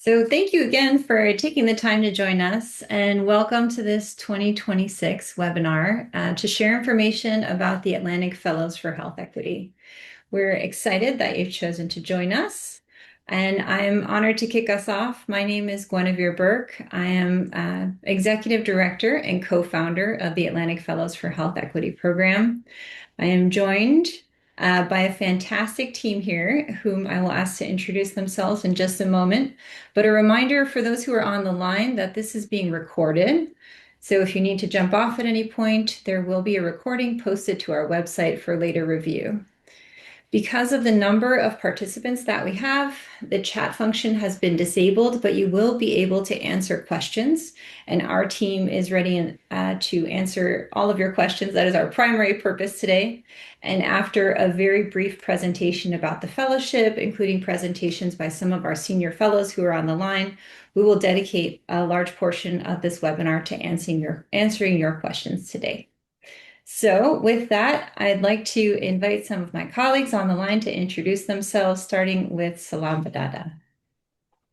So thank you again for taking the time to join us and welcome to this 2026 webinar to share information about the Atlantic Fellows for Health Equity. We're excited that you've chosen to join us and I'm honored to kick us off. My name is Guinevere Burke. I am Executive Director and co-founder of the Atlantic Fellows for Health Equity program. I am joined by a fantastic team here, whom I will ask to introduce themselves in just a moment. But a reminder for those who are on the line that this is being recorded. So if you need to jump off at any point, there will be a recording posted to our website for later review. Because of the number of participants that we have, the chat function has been disabled, but you will be able to answer questions, and our team is ready to answer all of your questions. That is our primary purpose today. And after a very brief presentation about the fellowship, including presentations by some of our senior fellows who are on the line, we will dedicate a large portion of this webinar to answering your questions today. So with that, I'd like to invite some of my colleagues on the line to introduce themselves, starting with Salam Badada.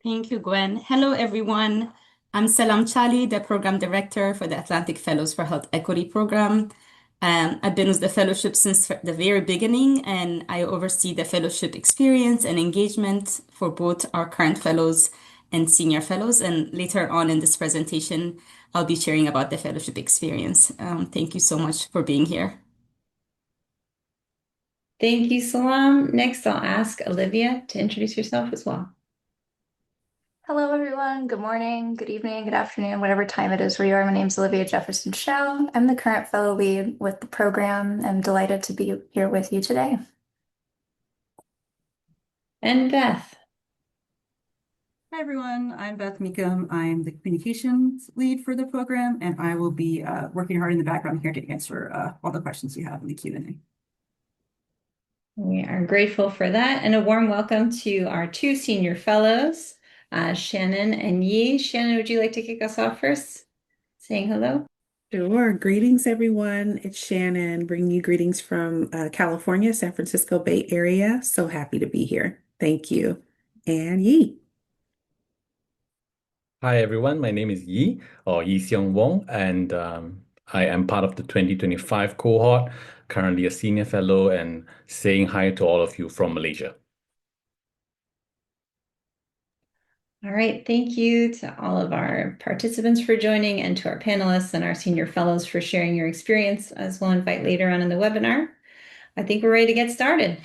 Thank you, Gwen. Hello, everyone. I'm Salam Chali, the Program Director for the Atlantic Fellows for Health Equity Program. I've been with the fellowship since the very beginning, and I oversee the fellowship experience and engagement for both our current fellows and senior fellows. And later on in this presentation, I'll be sharing about the fellowship experience. Thank you so much for being here. Thank you, Salam. Next, I'll ask Olivia to introduce yourself as well. Hello, everyone. Good morning, good evening, good afternoon, whatever time it is where you are. My name is Olivia Jefferson Shao. I'm the current fellow lead with the program. I'm delighted to be here with you today. And Beth. Hi, everyone. I'm Beth Meekum. I'm the communications lead for the program, and I will be working hard in the background here to answer all the questions you have in the Q&A. We are grateful for that, and a warm welcome to our two senior fellows, Shannon and Yi. Shannon, would you like to kick us off first, saying hello? Sure. Greetings, everyone. It's Shannon bringing you greetings from California, San Francisco Bay Area. So happy to be here. Thank you. And Yi. Hi everyone, my name is Yi or Seong Wong, and I am part of the 2025 cohort, currently a senior fellow, and saying hi to all of you from Malaysia. All right, thank you to all of our participants for joining and to our panelists and our senior fellows for sharing your experience, as we'll invite later on in the webinar. I think we're ready to get started.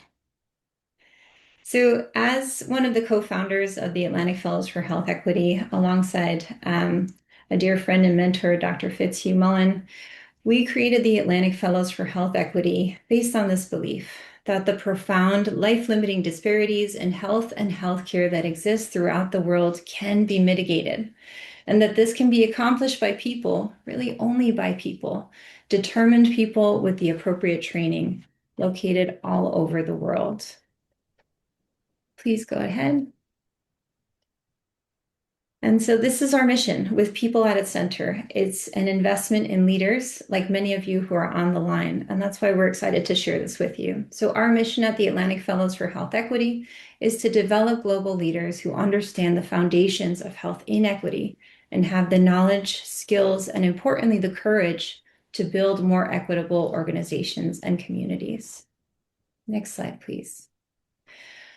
So as one of the co-founders of the Atlantic Fellows for Health Equity, alongside a dear friend and mentor, Dr. Fitzhugh Mullen, we created the Atlantic Fellows for Health Equity based on this belief that the profound life-limiting disparities in health and healthcare that exist throughout the world can be mitigated, and that this can be accomplished by people, really only by people, determined people with the appropriate training located all over the world. Please go ahead. And so this is our mission with people at its center. It's an investment in leaders like many of you who are on the line. And that's why we're excited to share this with you. So our mission at the Atlantic Fellows for Health Equity is to develop global leaders who understand the foundations of health inequity and have the knowledge, skills, and importantly, the courage to build more equitable organizations and communities. Next slide, please.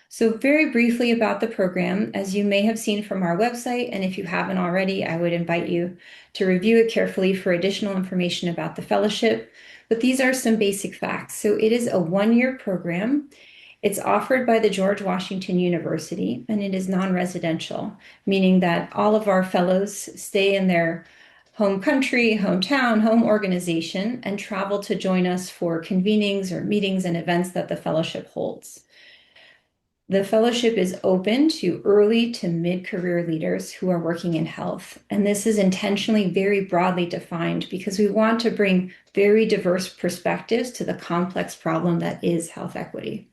So very briefly about the program, as you may have seen from our website, and if you haven't already, I would invite you to review it carefully for additional information about the fellowship. But these are some basic facts. So it is a one-year program. It's offered by the George Washington University, and it is non-residential, meaning that all of our fellows stay in their home country, hometown, home organization, and travel to join us for convenings or meetings and events that the fellowship holds. The fellowship is open to early to mid-career leaders who are working in health. And this is intentionally very broadly defined because we want to bring very diverse perspectives to the complex problem that is health equity.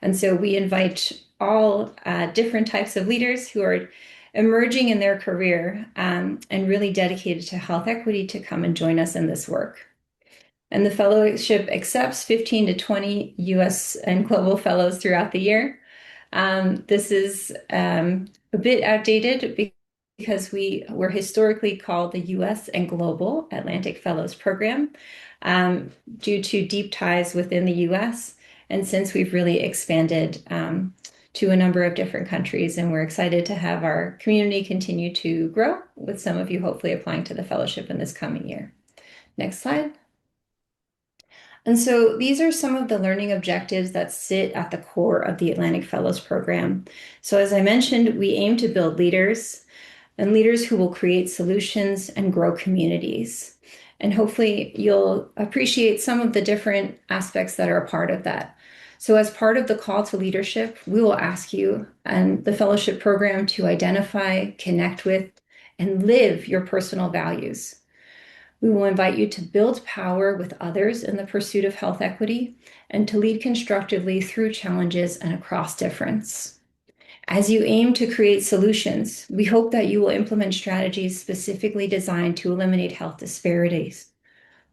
And so we invite all different types of leaders who are emerging in their career and really dedicated to health equity to come and join us in this work. And the fellowship accepts 15 to 20 US and global fellows throughout the year. This is a bit outdated because we were historically called the U.S. and Global Atlantic Fellows Program due to deep ties within the U.S. And since we've really expanded to a number of different countries, and we're excited to have our community continue to grow, with some of you hopefully applying to the fellowship in this coming year. Next slide. And so these are some of the learning objectives that sit at the core of the Atlantic Fellows Program. So as I mentioned, we aim to build leaders, and leaders who will create solutions and grow communities. And hopefully you'll appreciate some of the different aspects that are a part of that. So as part of the call to leadership, we will ask you and the fellowship program to identify, connect with, and live your personal values. We will invite you to build power with others in the pursuit of health equity and to lead constructively through challenges and across difference. As you aim to create solutions, we hope that you will implement strategies specifically designed to eliminate health disparities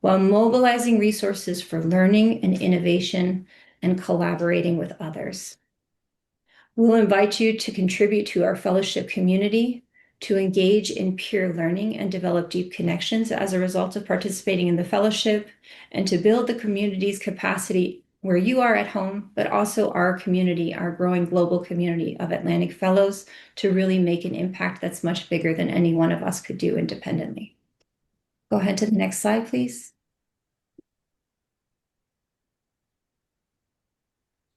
while mobilizing resources for learning and innovation and collaborating with others. We'll invite you to contribute to our fellowship community, to engage in peer learning and develop deep connections as a result of participating in the fellowship, and to build the community's capacity where you are at home, but also our community, our growing global community of Atlantic Fellows, to really make an impact that's much bigger than any one of us could do independently. Go ahead to the next slide, please.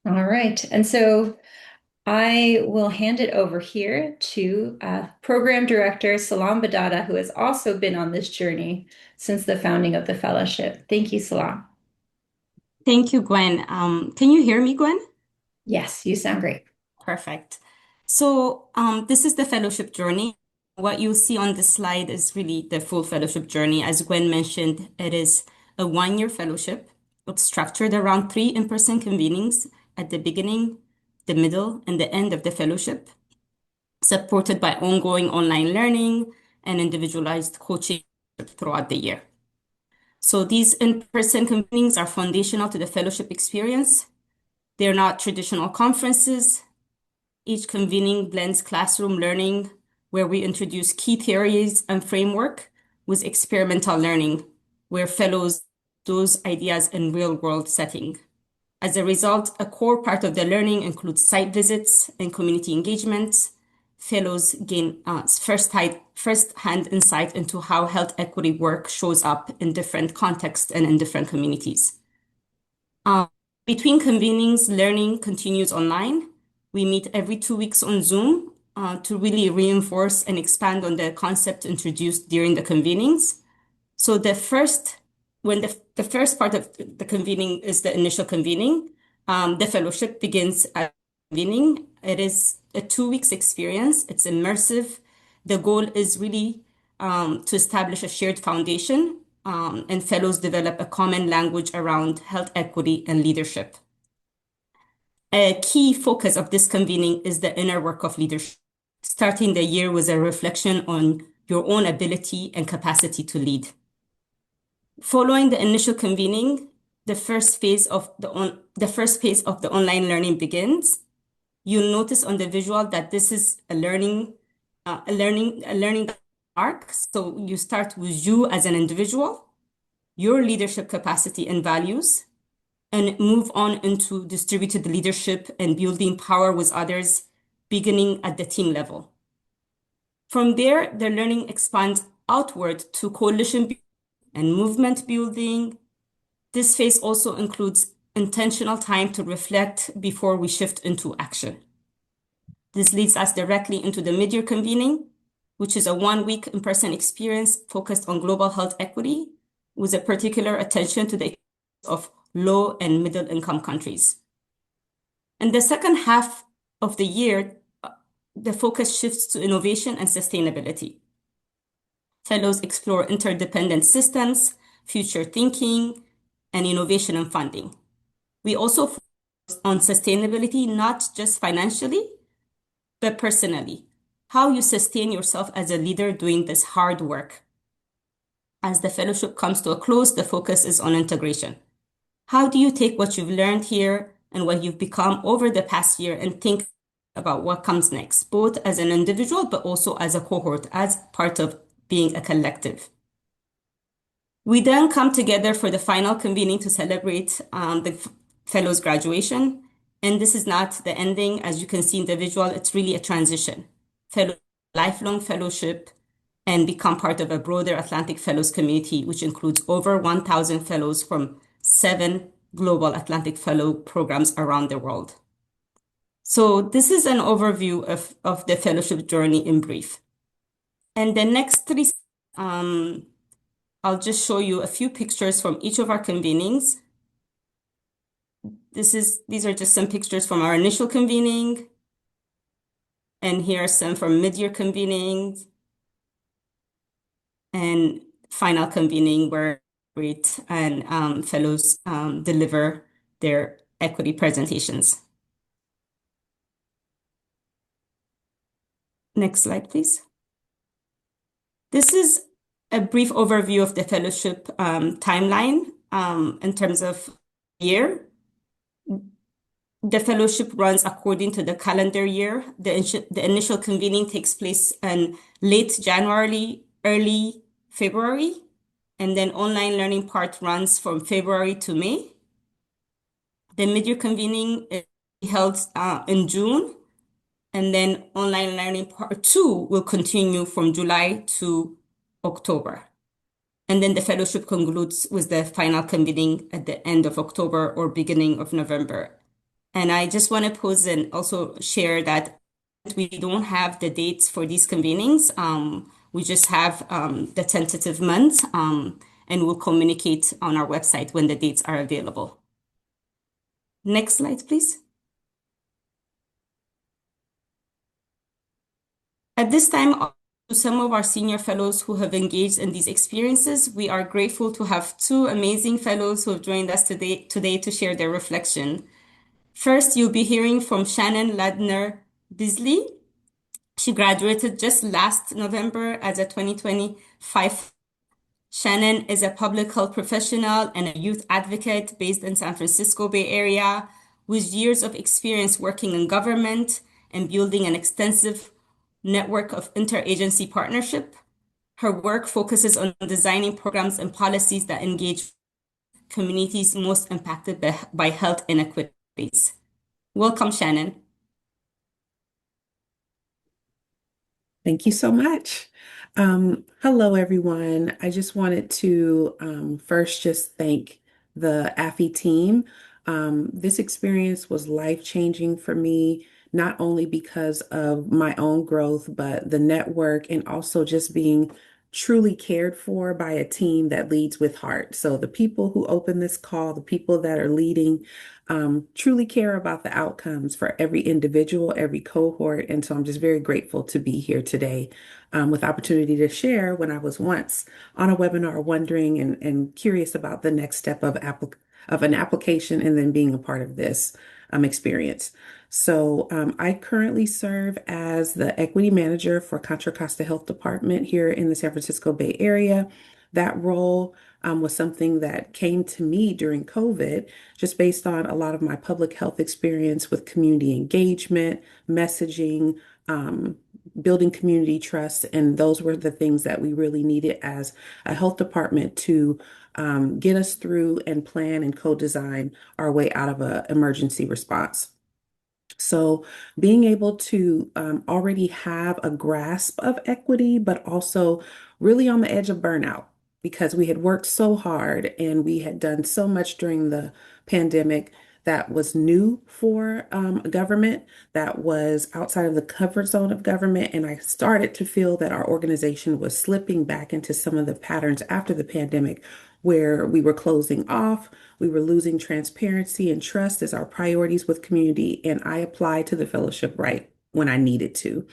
All right, and so I will hand it over here to Program Director Salam Badada, who has also been on this journey since the founding of the fellowship. Thank you, Salam. Thank you, Gwen. Can you hear me, Gwen? Yes, you sound great. Perfect. So this is the fellowship journey. What you'll see on this slide is really the full fellowship journey. As Gwen mentioned, it is a one-year fellowship. It's structured around 3 in-person convenings at the beginning, the middle, and the end of the fellowship, supported by ongoing online learning and individualized coaching throughout the year. So these in-person convenings are foundational to the fellowship experience. They're not traditional conferences. Each convening blends classroom learning, where we introduce key theories and framework, with experimental learning, where fellows do those ideas in real-world setting. As a result, a core part of the learning includes site visits and community engagements. Fellows gain first-hand insight into how health equity work shows up in different contexts and in different communities. Between convenings, learning continues online. We meet every 2 weeks on Zoom to really reinforce and expand on the concept introduced during the convenings. So when the first part of the convening is the initial convening, the fellowship begins at convening. It is a 2 weeks experience. It's immersive. The goal is really to establish a shared foundation, and fellows develop a common language around health equity and leadership. A key focus of this convening is the inner work of leadership, starting the year with a reflection on your own ability and capacity to lead. Following the initial convening, the first phase of the online learning begins. You'll notice on the visual that this is a learning arc. So you start with you as an individual, your leadership capacity and values, and move on into distributed leadership and building power with others, beginning at the team level. From there, the learning expands outward to coalition and movement building. This phase also includes intentional time to reflect before we shift into action. This leads us directly into the mid-year convening, which is a 1-week in-person experience focused on global health equity, with a particular attention to the of low and middle income countries. In the second half of the year, the focus shifts to innovation and sustainability. Fellows explore interdependent systems, future thinking, and innovation and funding. We also focus on sustainability, not just financially, but personally, how you sustain yourself as a leader doing this hard work. As the fellowship comes to a close, the focus is on integration. How do you take what you've learned here and what you've become over the past year and think about what comes next, both as an individual, but also as a cohort, as part of being a collective. We then come together for the final convening to celebrate the fellows' graduation. And this is not the ending. As you can see in the visual, it's really a transition. Lifelong fellowship and become part of a broader Atlantic Fellows community, which includes over 1,000 fellows from 7 global Atlantic Fellow programs around the world. So this is an overview of the fellowship journey in brief. And the next 3, I'll just show you a few pictures from each of our convenings. These are just some pictures from our initial convening. And here are some from mid-year convenings and final convening where great and fellows deliver their equity presentations. Next slide, please. This is a brief overview of the fellowship timeline in terms of year. The fellowship runs according to the calendar year. The initial convening takes place in late January, early February, and then online learning part runs from February to May. The mid-year convening is held in June, and then online learning part 2 will continue from July to October. And then the fellowship concludes with the final convening at the end of October or beginning of November. And I just want to pause and also share that we don't have the dates for these convenings. We just have the tentative months, and we'll communicate on our website when the dates are available. Next slide, please. At this time, to some of our senior fellows who have engaged in these experiences, we are grateful to have 2 amazing fellows who have joined us today to share their reflection. First, you'll be hearing from Shannon Ladner-Beasley. She graduated just last November as a 2025. Shannon is a public health professional and a youth advocate based in San Francisco Bay Area with years of experience working in government and building an extensive network of interagency partnership. Her work focuses on designing programs and policies that engage communities most impacted by health inequities. Welcome, Shannon. Thank you so much. Hello, everyone. I just wanted to first just thank the AFHE team. This experience was life-changing for me, not only because of my own growth, but the network and also just being truly cared for by a team that leads with heart. So the people who open this call, the people that are leading, truly care about the outcomes for every individual, every cohort. And so I'm just very grateful to be here today with opportunity to share when I was once on a webinar wondering and curious about the next step of an application and then being a part of this experience. So I currently serve as the equity manager for Contra Costa Health Department here in the San Francisco Bay Area. That role was something that came to me during COVID, just based on a lot of my public health experience with community engagement, messaging, building community trust. And those were the things that we really needed as a health department to get us through and plan and co-design our way out of an emergency response. So being able to already have a grasp of equity, but also really on the edge of burnout because we had worked so hard and we had done so much during the pandemic that was new for government, that was outside of the comfort zone of government. And I started to feel that our organization was slipping back into some of the patterns after the pandemic where we were closing off, we were losing transparency and trust as our priorities with community. And I applied to the fellowship right when I needed to.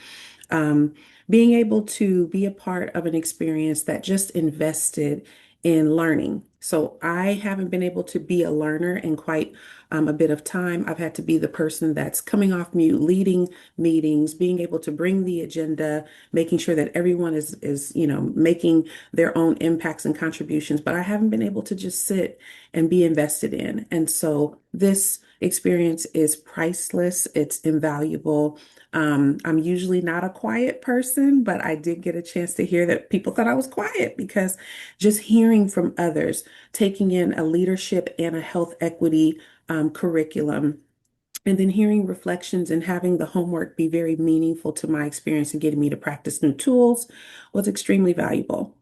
Being able to be a part of an experience that just invested in learning. So I haven't been able to be a learner in quite a bit of time. I've had to be the person that's coming off mute, leading meetings, being able to bring the agenda, making sure that everyone is making their own impacts and contributions. But I haven't been able to just sit and be invested in. And so this experience is priceless. It's invaluable. I'm usually not a quiet person, but I did get a chance to hear that people thought I was quiet because just hearing from others, taking in a leadership and a health equity curriculum, and then hearing reflections and having the homework be very meaningful to my experience and getting me to practice new tools was extremely valuable.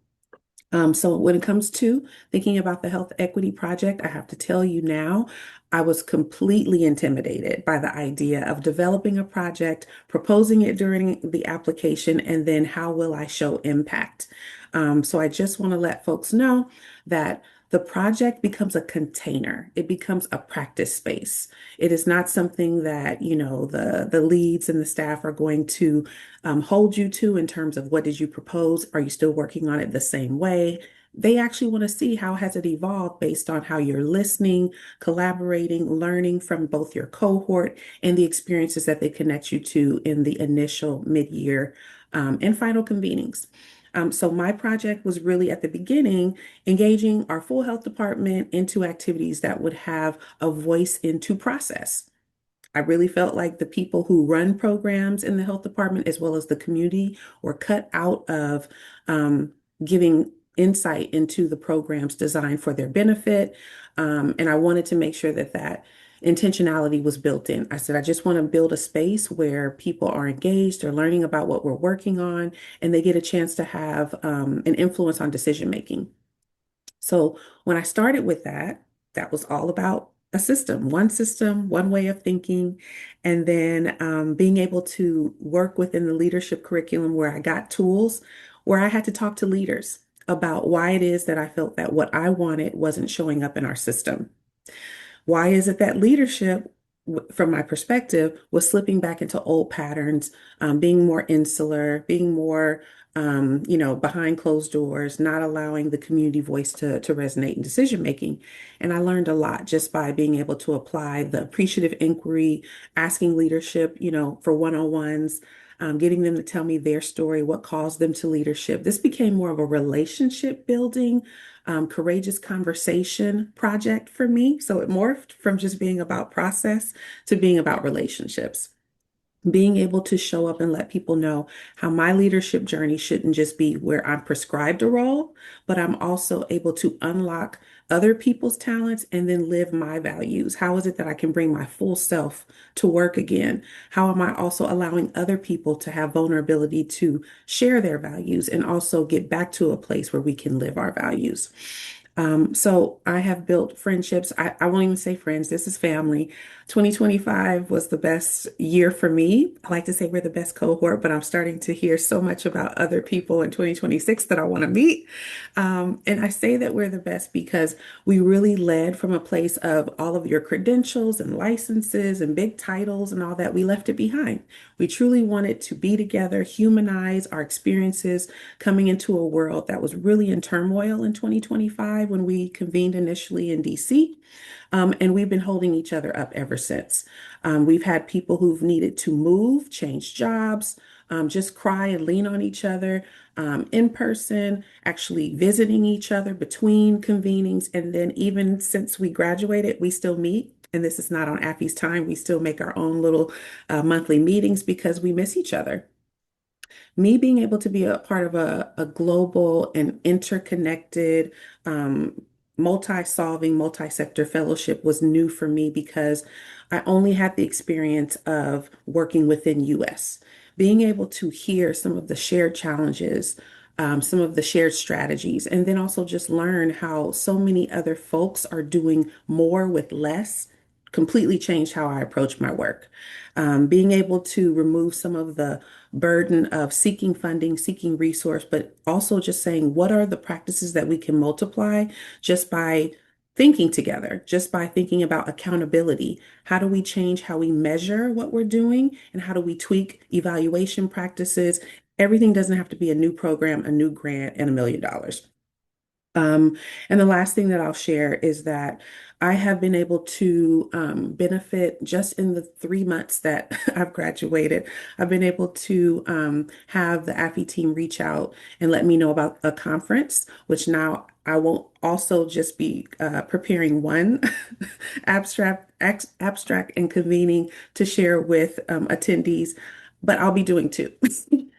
So when it comes to thinking about the Health Equity Project, I have to tell you now, I was completely intimidated by the idea of developing a project, proposing it during the application, and then how will I show impact? So I just want to let folks know that the project becomes a container. It becomes a practice space. It is not something that, the leads and the staff are going to hold you to in terms of what did you propose? Are you still working on it the same way? They actually want to see how has it evolved based on how you're listening, collaborating, learning from both your cohort and the experiences that they connect you to in the initial, mid-year, and final convenings. So my project was really at the beginning, engaging our full health department into activities that would have a voice into process. I really felt like the people who run programs in the health department, as well as the community, were cut out of giving insight into the programs designed for their benefit. And I wanted to make sure that that intentionality was built in. I said, I just want to build a space where people are engaged, they're learning about what we're working on, and they get a chance to have an influence on decision making. So when I started with that, that was all about a system, one way of thinking, and then being able to work within the leadership curriculum where I got tools where I had to talk to leaders about why it is that I felt that what I wanted wasn't showing up in our system. Why is it that leadership, from my perspective, was slipping back into old patterns, being more insular, being more, behind closed doors, not allowing the community voice to resonate in decision making? And I learned a lot just by being able to apply the appreciative inquiry, asking leadership, for one-on-ones, getting them to tell me their story, what caused them to leadership. This became more of a relationship building, courageous conversation project for me. So it morphed from just being about process to being about relationships. Being able to show up and let people know how my leadership journey shouldn't just be where I'm prescribed a role, but I'm also able to unlock other people's talents and then live my values. How is it that I can bring my full self to work again? How am I also allowing other people to have vulnerability to share their values and also get back to a place where we can live our values? So I have built friendships. I won't even say friends. This is family. 2025 was the best year for me. I like to say we're the best cohort, but I'm starting to hear so much about other people in 2026 that I want to meet. And I say that we're the best because we really led from a place of all of your credentials and licenses and big titles and all that. We left it behind. We truly wanted to be together, humanize our experiences coming into a world that was really in turmoil in 2025 when we convened initially in DC. And we've been holding each other up ever since. We've had people who've needed to move, change jobs, just cry and lean on each other in person, actually visiting each other between convenings. And then even since we graduated, we still meet. And this is not on AFHE's time. We still make our own little monthly meetings because we miss each other. Me being able to be a part of a global and interconnected, multi-solving, multi-sector fellowship was new for me because I only had the experience of working within US. Being able to hear some of the shared challenges, some of the shared strategies, and then also just learn how so many other folks are doing more with less completely changed how I approach my work. Being able to remove some of the burden of seeking funding, seeking resource, but also just saying, what are the practices that we can multiply just by thinking together, just by thinking about accountability? How do we change how we measure what we're doing? And how do we tweak evaluation practices? Everything doesn't have to be a new program, a new grant, and $1 million. And the last thing that I'll share is that I have been able to benefit just in the 3 months that I've graduated. I've been able to have the AFHE team reach out and let me know about a conference, which now I won't also just be preparing one abstract and convening to share with attendees, but I'll be doing two.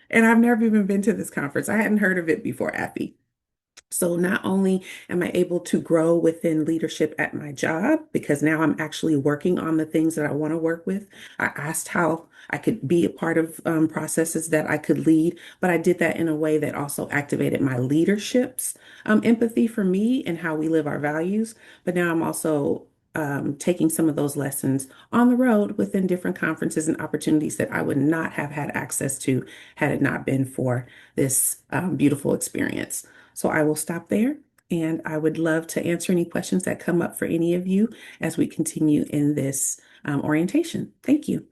And I've never even been to this conference. I hadn't heard of it before AFHE. So not only am I able to grow within leadership at my job, because now I'm actually working on the things that I want to work with. I asked how I could be a part of processes that I could lead, but I did that in a way that also activated my leadership's empathy for me and how we live our values. But now I'm also taking some of those lessons on the road within different conferences and opportunities that I would not have had access to had it not been for this beautiful experience. So I will stop there, and I would love to answer any questions that come up for any of you as we continue in this orientation. Thank you.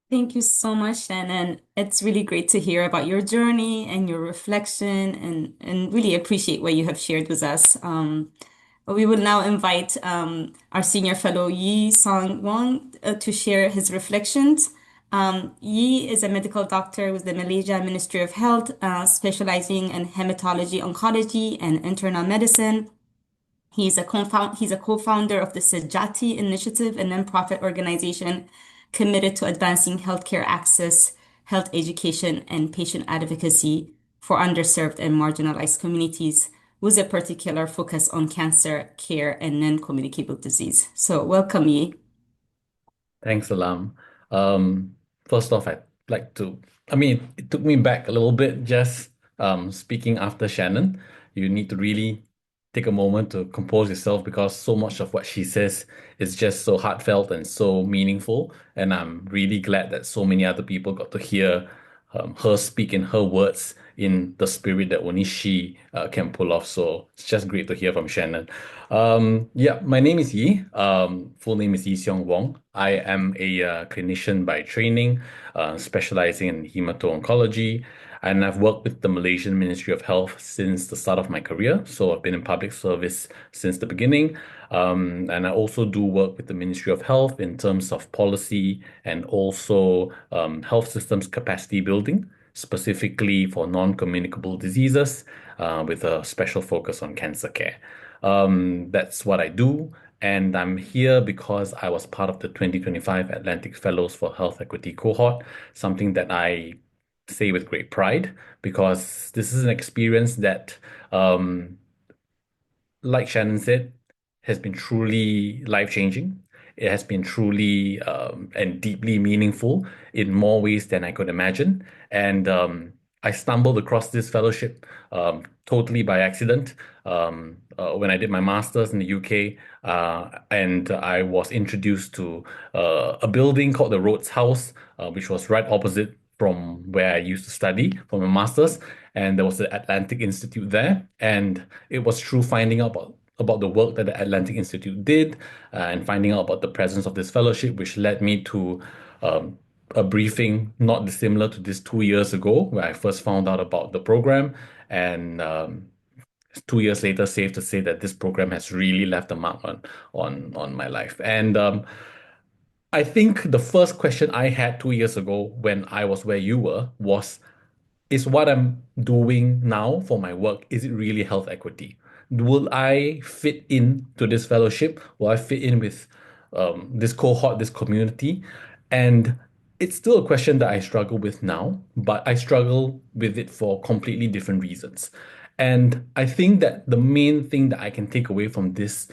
Thank you so much, Shannon. It's really great to hear about your journey and your reflection and really appreciate what you have shared with us. We will now invite our senior fellow Yi Song Wong to share his reflections. Yi is a medical doctor with the Malaysia Ministry of Health, specializing in hematology, oncology, and internal medicine. He's a co-founder of the Sejati Initiative, a nonprofit organization committed to advancing healthcare access, health education, and patient advocacy for underserved and marginalized communities, with a particular focus on cancer care and non-communicable disease. So welcome, Yi. Thanks, Alam. First off, I'd like to, it took me back a little bit just speaking after Shannon. You need to really take a moment to compose yourself because so much of what she says is just so heartfelt and so meaningful. And I'm really glad that so many other people got to hear her speak in her words in the spirit that only she can pull off. So it's just great to hear from Shannon. Yeah, my name is Yi. Full name is Yi Seong Wong. I am a clinician by training, specializing in hemato-oncology. And I've worked with the Malaysian Ministry of Health since the start of my career. So I've been in public service since the beginning. And I also do work with the Ministry of Health in terms of policy and also health systems capacity building, specifically for non-communicable diseases, with a special focus on cancer care. That's what I do. And I'm here because I was part of the 2025 Atlantic Fellows for Health Equity cohort, something that I say with great pride because this is an experience that, like Shannon said, has been truly life-changing. It has been truly and deeply meaningful in more ways than I could imagine. And I stumbled across this fellowship totally by accident when I did my master's in the UK, and I was introduced to a building called the Rhodes House, which was right opposite from where I used to study for my master's, and there was the Atlantic Institute there, and it was through finding out about the work that the Atlantic Institute did, and finding out about the presence of this fellowship, which led me to a briefing not dissimilar to this 2 years ago, where I first found out about the program, and 2 years later, safe to say that this program has really left a mark on my life. And I think the first question I had 2 years ago when I was where you were was, is what I'm doing now for my work, is it really health equity? Will I fit in to this fellowship? Will I fit in with this cohort, this community? And it's still a question that I struggle with now, but I struggle with it for completely different reasons. And I think that the main thing that I can take away from this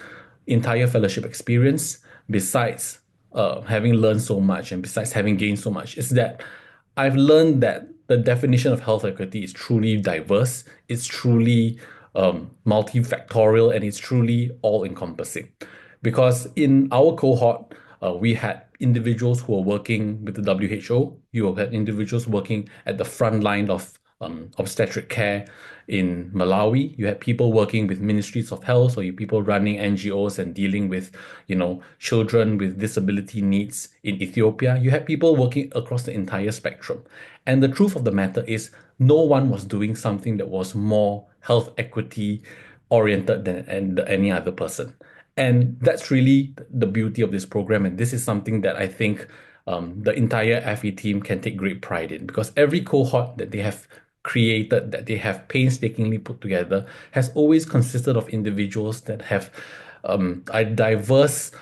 entire fellowship experience, besides having learned so much and besides having gained so much, is that I've learned that the definition of health equity is truly diverse, it's truly multifactorial, and it's truly all-encompassing. Because in our cohort, we had individuals who were working with the WHO, you had individuals working at the front line of obstetric care in Malawi. You had people working with ministries of health, or you people running NGOs and dealing with, children with disability needs in Ethiopia. You had people working across the entire spectrum. And the truth of the matter is, no one was doing something that was more health equity oriented than any other person. And that's really the beauty of this program. And this is something that I think the entire AFHE team can take great pride in, because every cohort that they have created, that they have painstakingly put together, has always consisted of individuals that have a diverse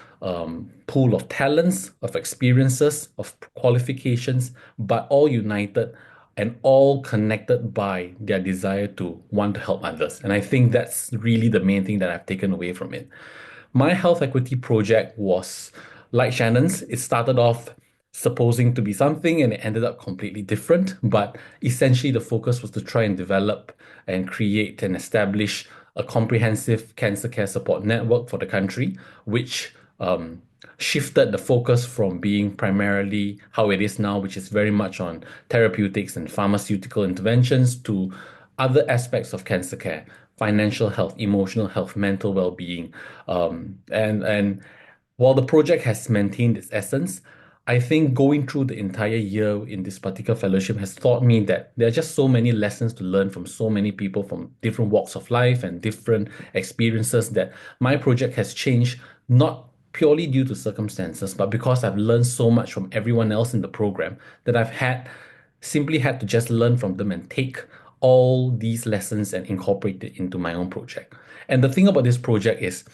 pool of talents, of experiences, of qualifications, but all united and all connected by their desire to want to help others. And I think that's really the main thing that I've taken away from it. My health equity project was like Shannon's. It started off supposing to be something and it ended up completely different. But essentially, the focus was to try and develop and create and establish a comprehensive cancer care support network for the country, which shifted the focus from being primarily how it is now, which is very much on therapeutics and pharmaceutical interventions, to other aspects of cancer care, financial health, emotional health, mental well-being. And while the project has maintained its essence, I think going through the entire year in this particular fellowship has taught me that there are just so many lessons to learn from so many people from different walks of life and different experiences, that my project has changed not purely due to circumstances, but because I've learned so much from everyone else in the program, that I've simply had to just learn from them and take all these lessons and incorporate it into my own project. And the thing about this project is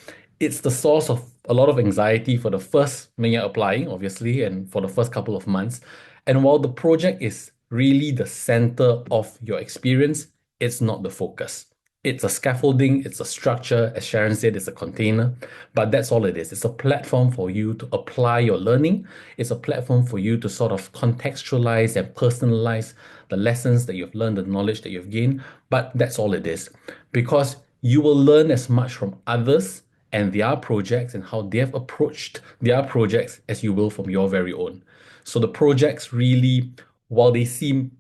it's the source of a lot of anxiety for the first, when you're applying, obviously, and for the first couple of months. And while the project is really the center of your experience, it's not the focus. It's a scaffolding, it's a structure, as Sharon said, it's a container, but that's all it is. It's a platform for you to apply your learning. It's a platform for you to sort of contextualize and personalize the lessons that you've learned, the knowledge that you've gained, but that's all it is. Because you will learn as much from others and their projects and how they have approached their projects as you will from your very own. So the projects really, while they seem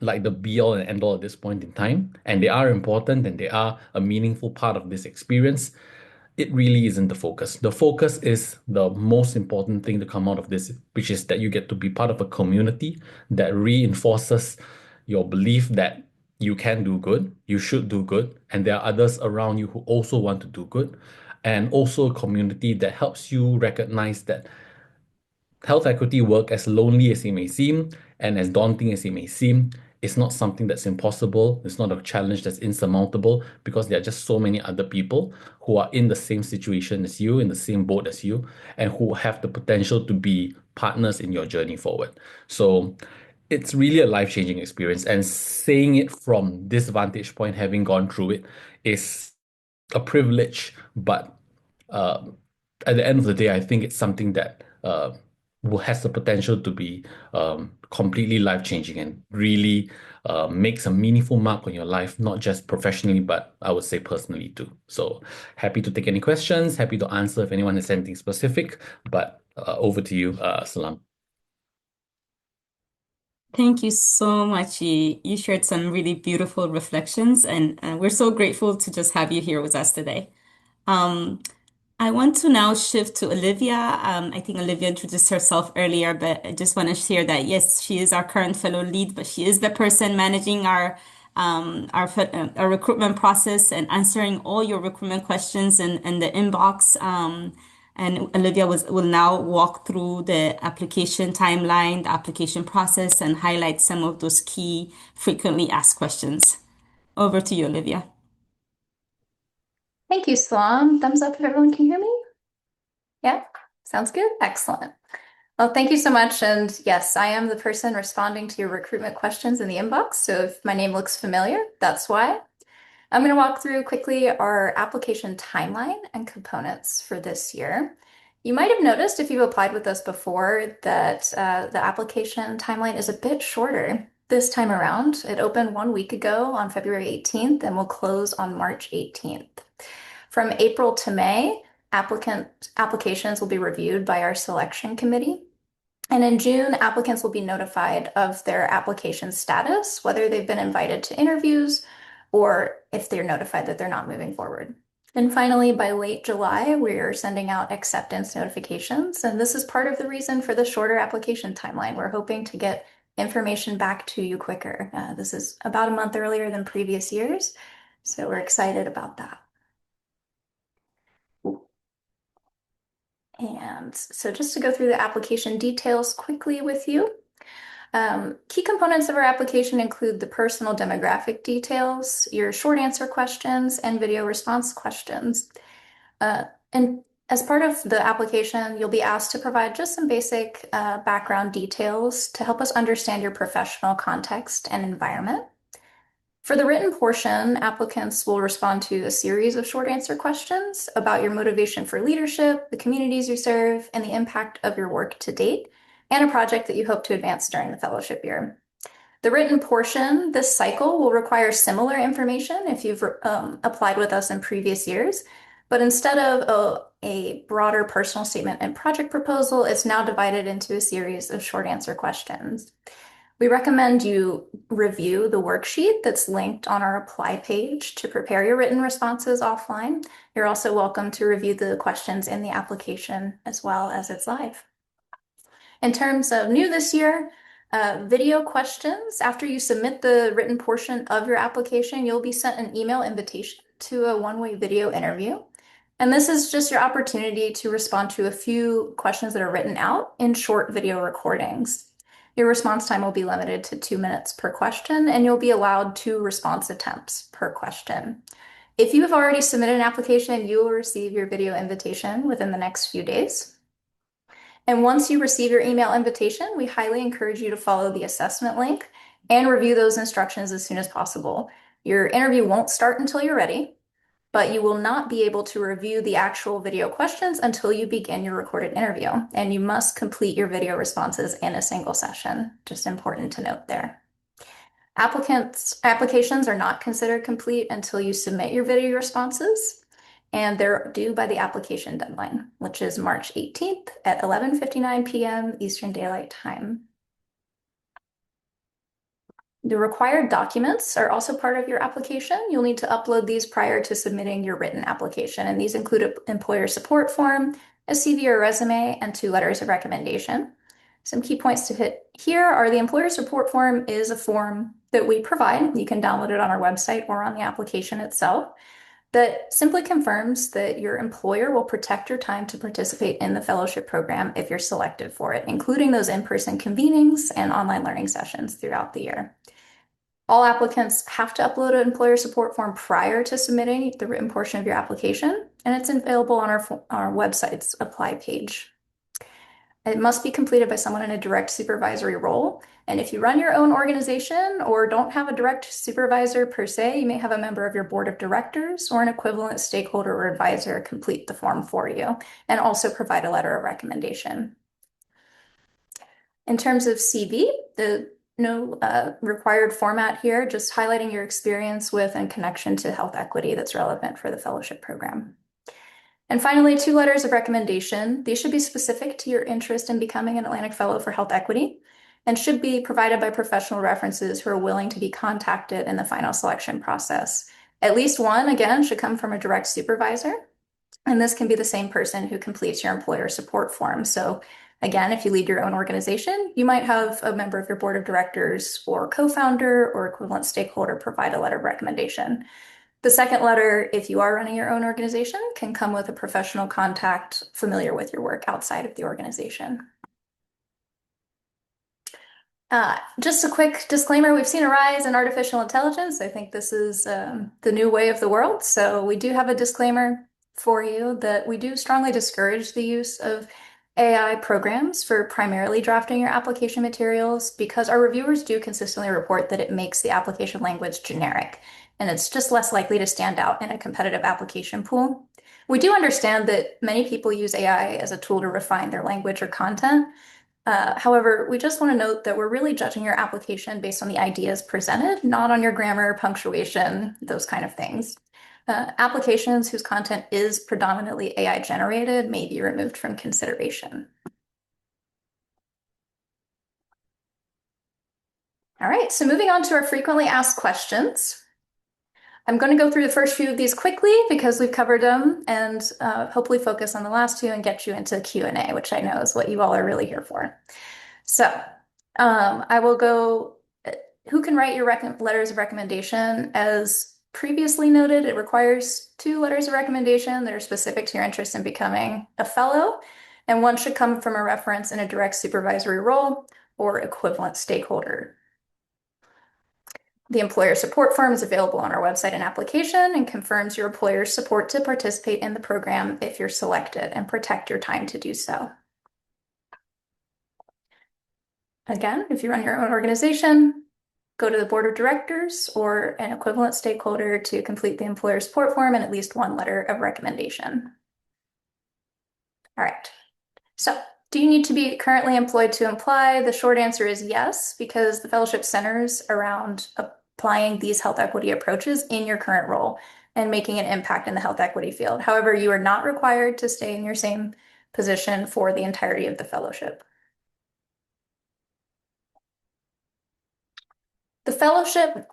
like the be all and end all at this point in time, and they are important and they are a meaningful part of this experience, it really isn't the focus. The focus is the most important thing to come out of this, which is that you get to be part of a community that reinforces your belief that you can do good, you should do good, and there are others around you who also want to do good, and also a community that helps you recognize that health equity work, as lonely as it may seem and as daunting as it may seem, is not something that's impossible. It's not a challenge that's insurmountable, because there are just so many other people who are in the same situation as you, in the same boat as you, and who have the potential to be partners in your journey forward. So it's really a life-changing experience. And saying it from this vantage point, having gone through it, is a privilege, but at the end of the day, I think it's something that has the potential to be completely life-changing and really makes a meaningful mark on your life, not just professionally, but I would say personally too. So happy to take any questions, happy to answer if anyone has anything specific, but over to you, Salam. Thank you so much. You shared some really beautiful reflections, and we're so grateful to just have you here with us today. I want to now shift to Olivia. I think Olivia introduced herself earlier, but I just want to share that yes, she is our current fellow lead, but she is the person managing our recruitment process and answering all your recruitment questions in the inbox. And Olivia will now walk through the application timeline, the application process, and highlight some of those key frequently asked questions. Over to you, Olivia. Thank you, Salam. Thumbs up if everyone can hear me. Yeah, sounds good. Excellent. Well, thank you so much. And yes, I am the person responding to your recruitment questions in the inbox. So if my name looks familiar, that's why. I'm going to walk through quickly our application timeline and components for this year. You might have noticed if you've applied with us before that the application timeline is a bit shorter this time around. It opened 1 week ago on February 18th and will close on March 18th. From April to May, applications will be reviewed by our selection committee. And in June, applicants will be notified of their application status, whether they've been invited to interviews or if they're notified that they're not moving forward. And finally, by late July, we're sending out acceptance notifications. And this is part of the reason for the shorter application timeline. We're hoping to get information back to you quicker. This is about a month earlier than previous years. So we're excited about that. And so just to go through the application details quickly with you. Key components of our application include the personal demographic details, your short answer questions, and video response questions. And as part of the application, you'll be asked to provide just some basic background details to help us understand your professional context and environment. For the written portion, applicants will respond to a series of short answer questions about your motivation for leadership, the communities you serve, and the impact of your work to date, and a project that you hope to advance during the fellowship year. The written portion, this cycle, will require similar information if you've applied with us in previous years, but instead of a broader personal statement and project proposal, it's now divided into a series of short answer questions. We recommend you review the worksheet that's linked on our apply page to prepare your written responses offline. You're also welcome to review the questions in the application as well as it's live. In terms of new this year, video questions. After you submit the written portion of your application, you'll be sent an email invitation to a one-way video interview. And this is just your opportunity to respond to a few questions that are written out in short video recordings. Your response time will be limited to 2 minutes per question, and you'll be allowed 2 response attempts per question. If you have already submitted an application, you will receive your video invitation within the next few days. And once you receive your email invitation, we highly encourage you to follow the assessment link and review those instructions as soon as possible. Your interview won't start until you're ready, but you will not be able to review the actual video questions until you begin your recorded interview. And you must complete your video responses in a single session. Just important to note there. Applications are not considered complete until you submit your video responses, and they're due by the application deadline, which is March 18th at 11:59 p.m. Eastern Daylight Time. The required documents are also part of your application. You'll need to upload these prior to submitting your written application, and these include an employer support form, a CV or resume, and 2 letters of recommendation. Some key points to hit here are the employer support form is a form that we provide. You can download it on our website or on the application itself that simply confirms that your employer will protect your time to participate in the fellowship program if you're selected for it, including those in-person convenings and online learning sessions throughout the year. All applicants have to upload an employer support form prior to submitting the written portion of your application, and it's available on our website's apply page. It must be completed by someone in a direct supervisory role. And if you run your own organization or don't have a direct supervisor per se, you may have a member of your board of directors or an equivalent stakeholder or advisor complete the form for you and also provide a letter of recommendation. In terms of CV, no required format here, just highlighting your experience with and connection to health equity that's relevant for the fellowship program. And finally, 2 letters of recommendation. These should be specific to your interest in becoming an Atlantic Fellow for Health Equity and should be provided by professional references who are willing to be contacted in the final selection process. At least one, again, should come from a direct supervisor. And this can be the same person who completes your employer support form. So again, if you lead your own organization, you might have a member of your board of directors or co-founder or equivalent stakeholder provide a letter of recommendation. The second letter, if you are running your own organization, can come with a professional contact familiar with your work outside of the organization. Just a quick disclaimer, we've seen a rise in artificial intelligence. I think this is the new way of the world. So we do have a disclaimer for you that we do strongly discourage the use of AI programs for primarily drafting your application materials because our reviewers do consistently report that it makes the application language generic, and it's just less likely to stand out in a competitive application pool. We do understand that many people use AI as a tool to refine their language or content. However, we just want to note that we're really judging your application based on the ideas presented, not on your grammar, punctuation, those kind of things. Applications whose content is predominantly AI generated may be removed from consideration. All right, so moving on to our frequently asked questions. I'm going to go through the first few of these quickly because we've covered them and hopefully focus on the last 2 and get you into Q&A, which I know is what you all are really here for. So I will go, who can write your letters of recommendation? As previously noted, it requires 2 letters of recommendation that are specific to your interest in becoming a fellow, and one should come from a reference in a direct supervisory role or equivalent stakeholder. The employer support form is available on our website and application and confirms your employer's support to participate in the program if you're selected and protect your time to do so. Again, if you run your own organization, go to the board of directors or an equivalent stakeholder to complete the employer support form and at least 1 letter of recommendation. All right. So, do you need to be currently employed to apply? The short answer is yes, because the fellowship centers around applying these health equity approaches in your current role and making an impact in the health equity field. However, you are not required to stay in your same position for the entirety of the fellowship. The fellowship,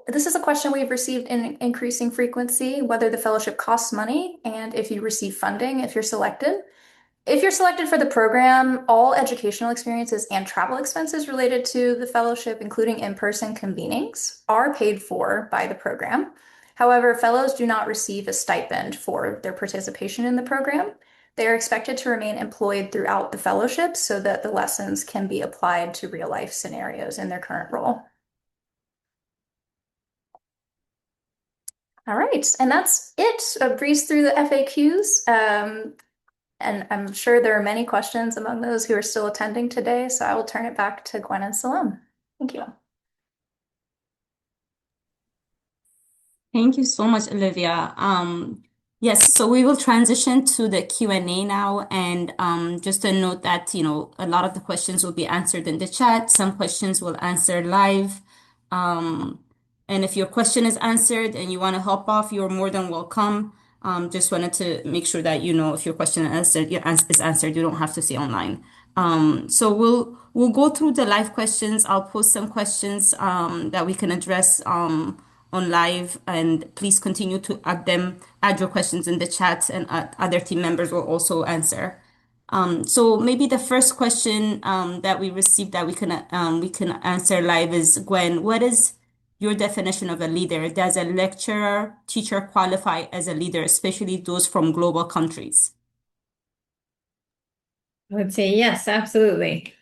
this is a question we've received in increasing frequency, whether the fellowship costs money and if you receive funding if you're selected. If you're selected for the program, all educational experiences and travel expenses related to the fellowship, including in-person convenings, are paid for by the program. However, fellows do not receive a stipend for their participation in the program. They are expected to remain employed throughout the fellowship so that the lessons can be applied to real-life scenarios in their current role. All right, and that's it. A breeze through the FAQs. And I'm sure there are many questions among those who are still attending today, so I will turn it back to Gwen and Salam. Thank you. Thank you so much, Olivia. Yes, so we will transition to the Q&A now, and just a note that, a lot of the questions will be answered in the chat. Some questions will answer live. And if your question is answered and you want to hop off, you're more than welcome. Just wanted to make sure that if your question is answered, you don't have to stay online. So we'll go through the live questions. I'll post some questions that we can address on live, and please continue to add your questions in the chat, and other team members will also answer. So maybe the first question that we received that we can answer live is, Gwen, what is your definition of a leader? Does a lecturer, teacher qualify as a leader, especially those from global countries? I would say yes, absolutely.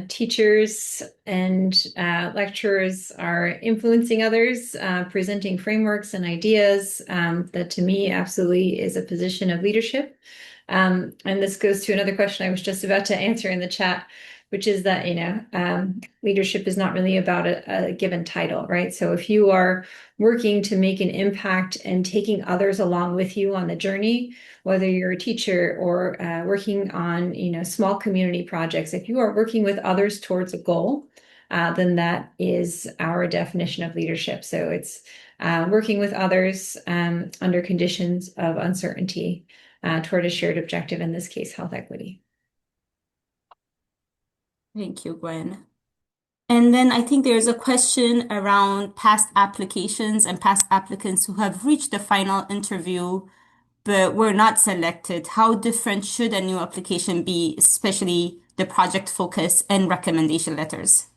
Teachers and lecturers are influencing others, presenting frameworks and ideas. That to me absolutely is a position of leadership. And this goes to another question I was just about to answer in the chat, which is that, leadership is not really about a given title, right? So if you are working to make an impact and taking others along with you on the journey, whether you're a teacher or working on, small community projects, if you are working with others towards a goal, then that is our definition of leadership. So it's working with others under conditions of uncertainty toward a shared objective, in this case, health equity. Thank you, Gwen. And then I think there's a question around past applications and past applicants who have reached the final interview but were not selected. How different should a new application be, especially the project focus and recommendation letters?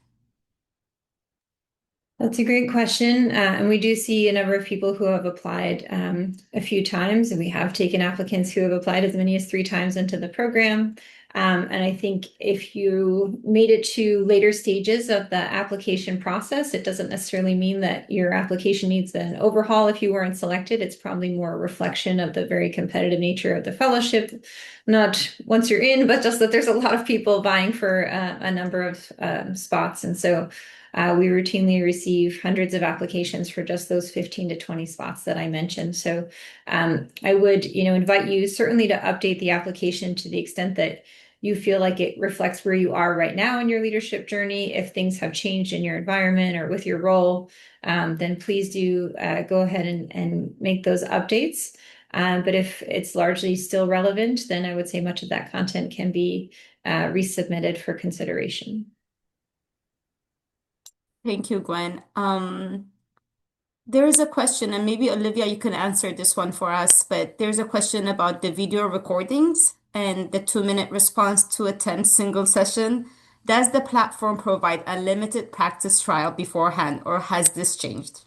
That's a great question. And we do see a number of people who have applied a few times, and we have taken applicants who have applied as many as 3 times into the program. And I think if you made it to later stages of the application process, it doesn't necessarily mean that your application needs an overhaul if you weren't selected. It's probably more a reflection of the very competitive nature of the fellowship, not once you're in, but just that there's a lot of people vying for a number of spots. And so we routinely receive hundreds of applications for just those 15 to 20 spots that I mentioned. So I would, invite you certainly to update the application to the extent that you feel like it reflects where you are right now in your leadership journey. If things have changed in your environment or with your role, then please do go ahead and make those updates. But if it's largely still relevant, then I would say much of that content can be resubmitted for consideration. Thank you, Gwen. There is a question, and maybe Olivia, you can answer this one for us, but there's a question about the video recordings and the 2-minute response to attend single session. Does the platform provide a limited practice trial beforehand, or has this changed?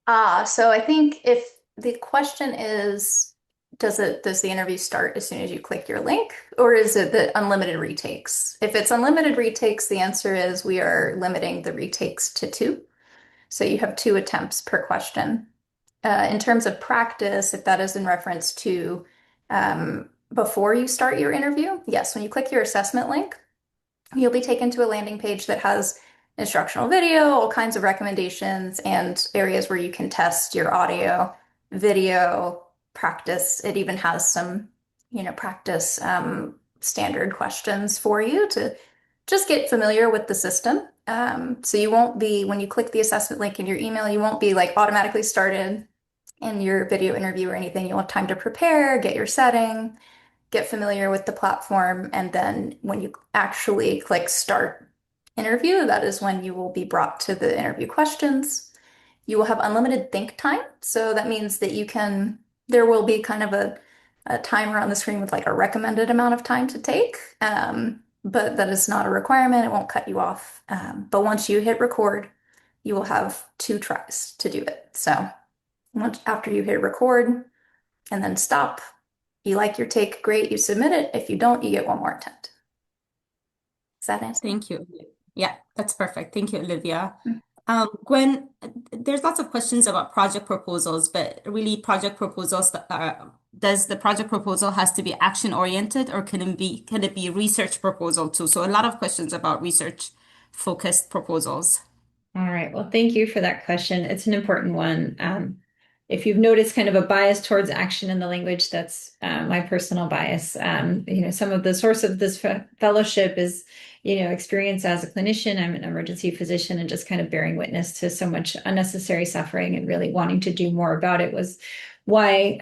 So I think if the question is, does the interview start as soon as you click your link, or is it the unlimited retakes? If it's unlimited retakes, the answer is we are limiting the retakes to 2. So you have 2 attempts per question. In terms of practice, if that is in reference to before you start your interview, yes, when you click your assessment link, you'll be taken to a landing page that has instructional video, all kinds of recommendations, and areas where you can test your audio, video, practice. It even has some, practice standard questions for you to just get familiar with the system. So you won't be, when you click the assessment link in your email, you won't be like automatically started in your video interview or anything. You'll have time to prepare, get your setting, get familiar with the platform, and then when you actually click start interview, that is when you will be brought to the interview questions. You will have unlimited think time. So that means that there will be kind of a timer on the screen with like a recommended amount of time to take. But that is not a requirement. It won't cut you off. But once you hit record, you will have 2 tries to do it. So after you hit record and then stop, you like your take, great, you submit it. If you don't, you get 1 more attempt. Does that answer? Thank you. Yeah, that's perfect. Thank you, Olivia. Mm. Gwen, there's lots of questions about project proposals, but really project proposals, does the project proposal has to be action oriented, or can it be research proposal too? So a lot of questions about research focused proposals. All right. Well, thank you for that question. It's an important one. If you've noticed kind of a bias towards action in the language, that's my personal bias. Some of the source of this fellowship is, experience as a clinician. I'm an emergency physician, and just kind of bearing witness to so much unnecessary suffering and really wanting to do more about it was why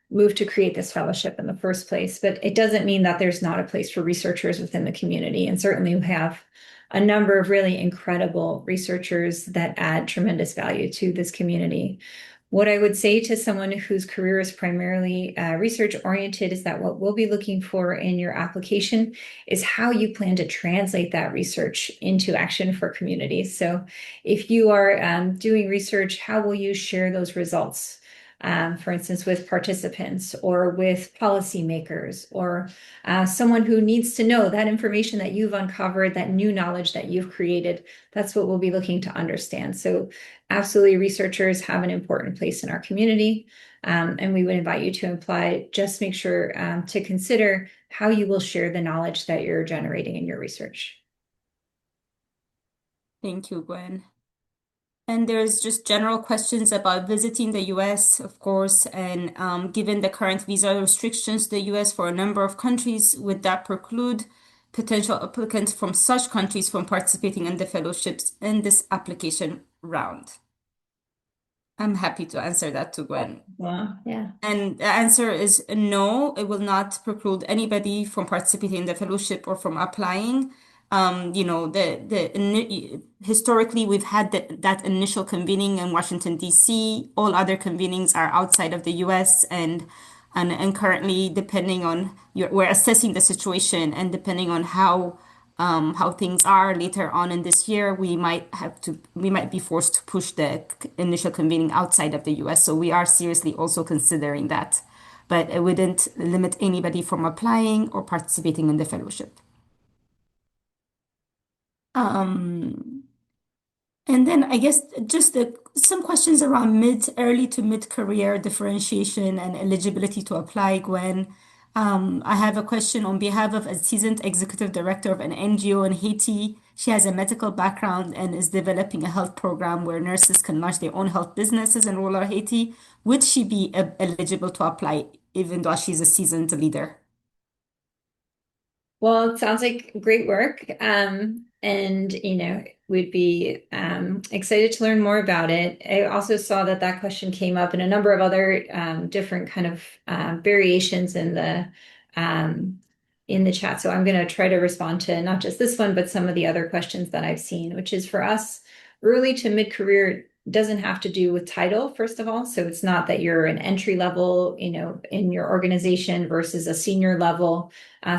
moved to create this fellowship in the first place. But it doesn't mean that there's not a place for researchers within the community. And certainly we have a number of really incredible researchers that add tremendous value to this community. What I would say to someone whose career is primarily research oriented is that what we'll be looking for in your application is how you plan to translate that research into action for communities. So if you are doing research, how will you share those results? For instance, with participants or with policymakers or someone who needs to know that information that you've uncovered, that new knowledge that you've created. That's what we'll be looking to understand. So absolutely, researchers have an important place in our community, and we would invite you to apply. Just make sure to consider how you will share the knowledge that you're generating in your research. Thank you, Gwen. And there's just general questions about visiting the US, of course, and given the current visa restrictions to the US for a number of countries, would that preclude potential applicants from such countries from participating in the fellowships in this application round? I'm happy to answer that to Gwen. Well, yeah. And the answer is no, it will not preclude anybody from participating in the fellowship or from applying. Historically, we've had that initial convening in Washington, D.C. All other convenings are outside of the U.S. and currently, depending on we're assessing the situation, and depending on how things are later on in this year, we might be forced to push the initial convening outside of the U.S. So we are seriously also considering that, but it wouldn't limit anybody from applying or participating in the fellowship. And then I guess just some questions around early to mid-career differentiation and eligibility to apply, Gwen. I have a question on behalf of a seasoned executive director of an NGO in Haiti. She has a medical background and is developing a health program where nurses can launch their own health businesses in rural Haiti. Would she be eligible to apply even though she's a seasoned leader? Well, it sounds like great work. And, we'd be excited to learn more about it. I also saw that question came up in a number of other different kind of variations in the chat. So I'm going to try to respond to not just this one, but some of the other questions that I've seen, which is for us, early to mid-career doesn't have to do with title, first of all. So it's not that you're an entry level, in your organization versus a senior level.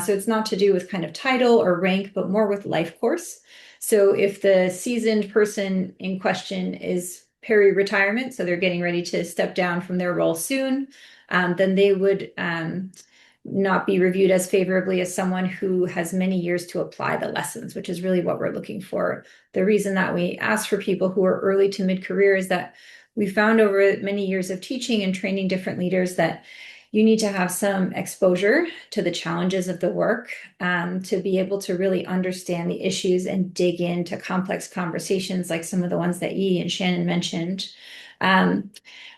So it's not to do with kind of title or rank, but more with life course. So if the seasoned person in question is peri-retirement, so they're getting ready to step down from their role soon, then they would not be reviewed as favorably as someone who has many years to apply the lessons, which is really what we're looking for. The reason that we ask for people who are early to mid-career is that we found over many years of teaching and training different leaders that you need to have some exposure to the challenges of the work to be able to really understand the issues and dig into complex conversations like some of the ones that Yi and Shannon mentioned.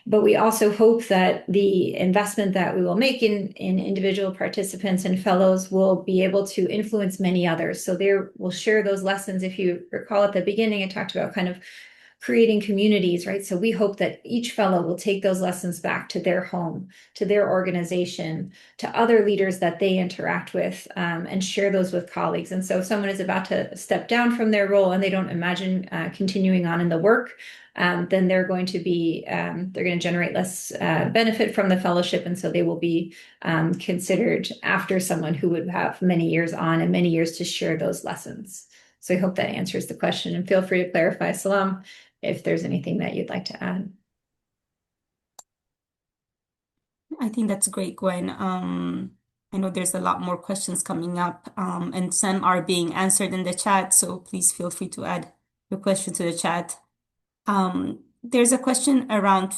But we also hope that the investment that we will make in individual participants and fellows will be able to influence many others. So we'll share those lessons. If you recall at the beginning, I talked about kind of creating communities, right? So we hope that each fellow will take those lessons back to their home, to their organization, to other leaders that they interact with, and share those with colleagues. And so if someone is about to step down from their role and they don't imagine continuing on in the work, then they're going to generate less benefit from the fellowship. And so they will be considered after someone who would have many years on and many years to share those lessons. So I hope that answers the question, and feel free to clarify, Salam, if there's anything that you'd like to add. I think that's great, Gwen. I know there's a lot more questions coming up, and some are being answered in the chat, so please feel free to add your question to the chat. There's a question around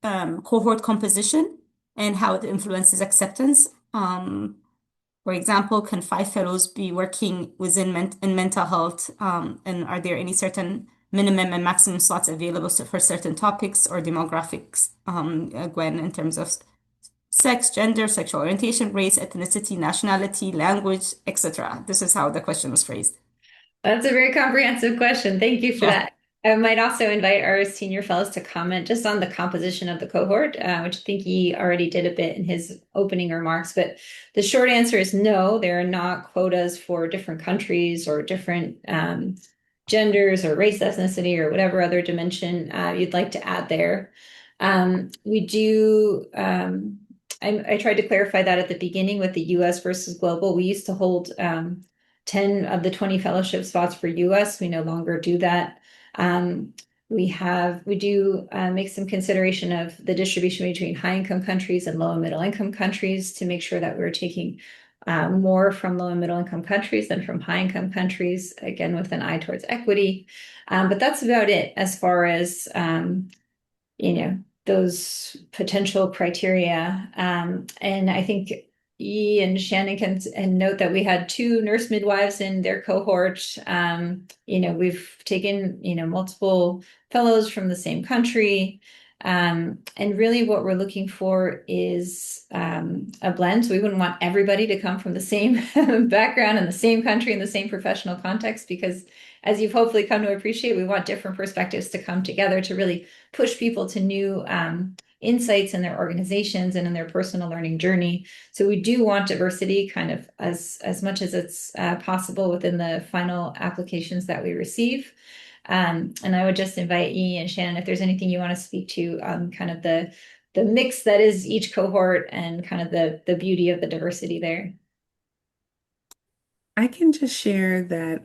cohort composition and how it influences acceptance. For example, can 5 fellows be working within in mental health? And are there any certain minimum and maximum slots available for certain topics or demographics, Gwen, in terms of sex, gender, sexual orientation, race, ethnicity, nationality, language, etc.? This is how the question was phrased. That's a very comprehensive question. Thank you for that. I might also invite our senior fellows to comment just on the composition of the cohort, which I think he already did a bit in his opening remarks. But the short answer is no, there are not quotas for different countries or different genders or race, ethnicity, or whatever other dimension you'd like to add there. We do. I tried to clarify that at the beginning with the US versus global. We used to hold 10 of the 20 fellowship spots for US. We no longer do that. We do make some consideration of the distribution between high income countries and low and middle income countries to make sure that we're taking more from low and middle income countries than from high income countries, again, with an eye towards equity. But that's about it as far as, those potential criteria. And I think E and Shannon can note that we had 2 nurse midwives in their cohort. We've taken, multiple fellows from the same country. And really what we're looking for is a blend. So we wouldn't want everybody to come from the same background and the same country and the same professional context, because as you've hopefully come to appreciate, we want different perspectives to come together to really push people to new insights in their organizations and in their personal learning journey. So we do want diversity kind of as much as it's possible within the final applications that we receive. And I would just invite E and Shannon, if there's anything you want to speak to kind of the mix that is each cohort and kind of the beauty of the diversity there. I can just share that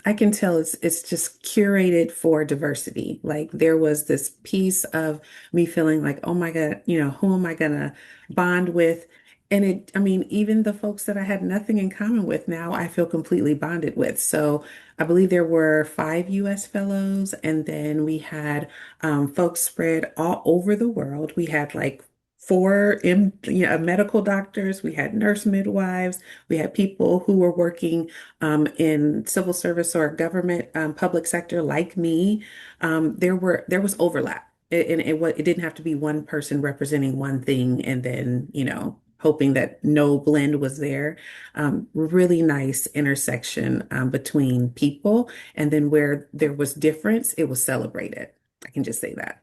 I can tell it's just curated for diversity. Like there was this piece of me feeling like, oh my God, who am I gonna bond with? And even the folks that I had nothing in common with now, I feel completely bonded with. So I believe there were 5 US fellows, and then we had folks spread all over the world. We had like 4 medical doctors, we had nurse midwives, we had people who were working in civil service or government public sector like me. There was overlap. It didn't have to be one person representing one thing and then, hoping that no blend was there. Really nice intersection between people. And then where there was difference, it was celebrated. I can just say that.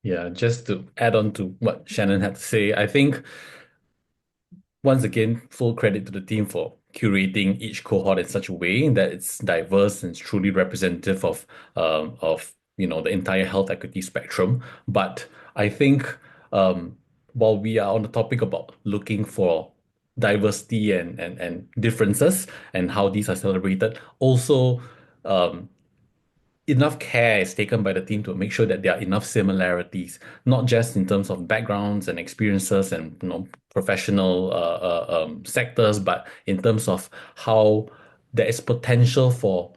Yeah, just to add on to what Shannon had to say, I think once again, full credit to the team for curating each cohort in such a way that it's diverse and it's truly representative of the entire health equity spectrum. But I think while we are on the topic about looking for diversity and differences and how these are celebrated, also enough care is taken by the team to make sure that there are enough similarities, not just in terms of backgrounds and experiences and professional sectors, but in terms of how there is potential for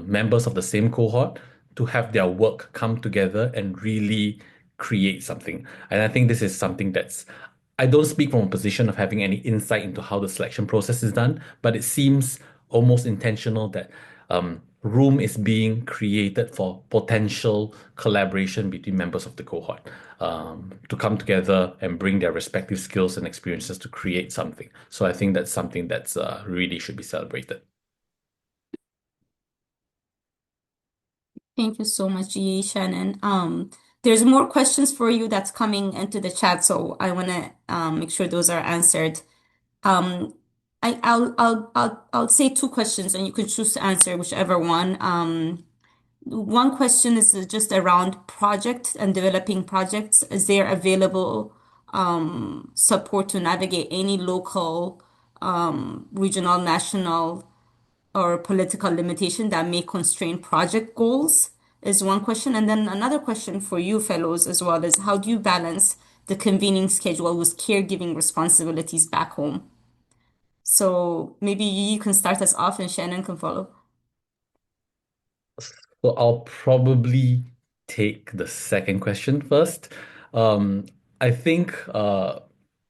members of the same cohort to have their work come together and really create something. And I think this is something I don't speak from a position of having any insight into how the selection process is done, but it seems almost intentional that room is being created for potential collaboration between members of the cohort to come together and bring their respective skills and experiences to create something. So I think that's something that's really should be celebrated. Thank you so much, Shannon. There's more questions for you that's coming into the chat, so I want to make sure those are answered. Um, I'll say two questions, and you can choose to answer whichever one. One question is just around project and developing projects. Is there available support to navigate any local, regional, national, or political limitation that may constrain project goals? Is one question. And then another question for you fellows as well is how do you balance the convening schedule with caregiving responsibilities back home? So maybe you can start us off and Shannon can follow. So I'll probably take the second question first. Um, I think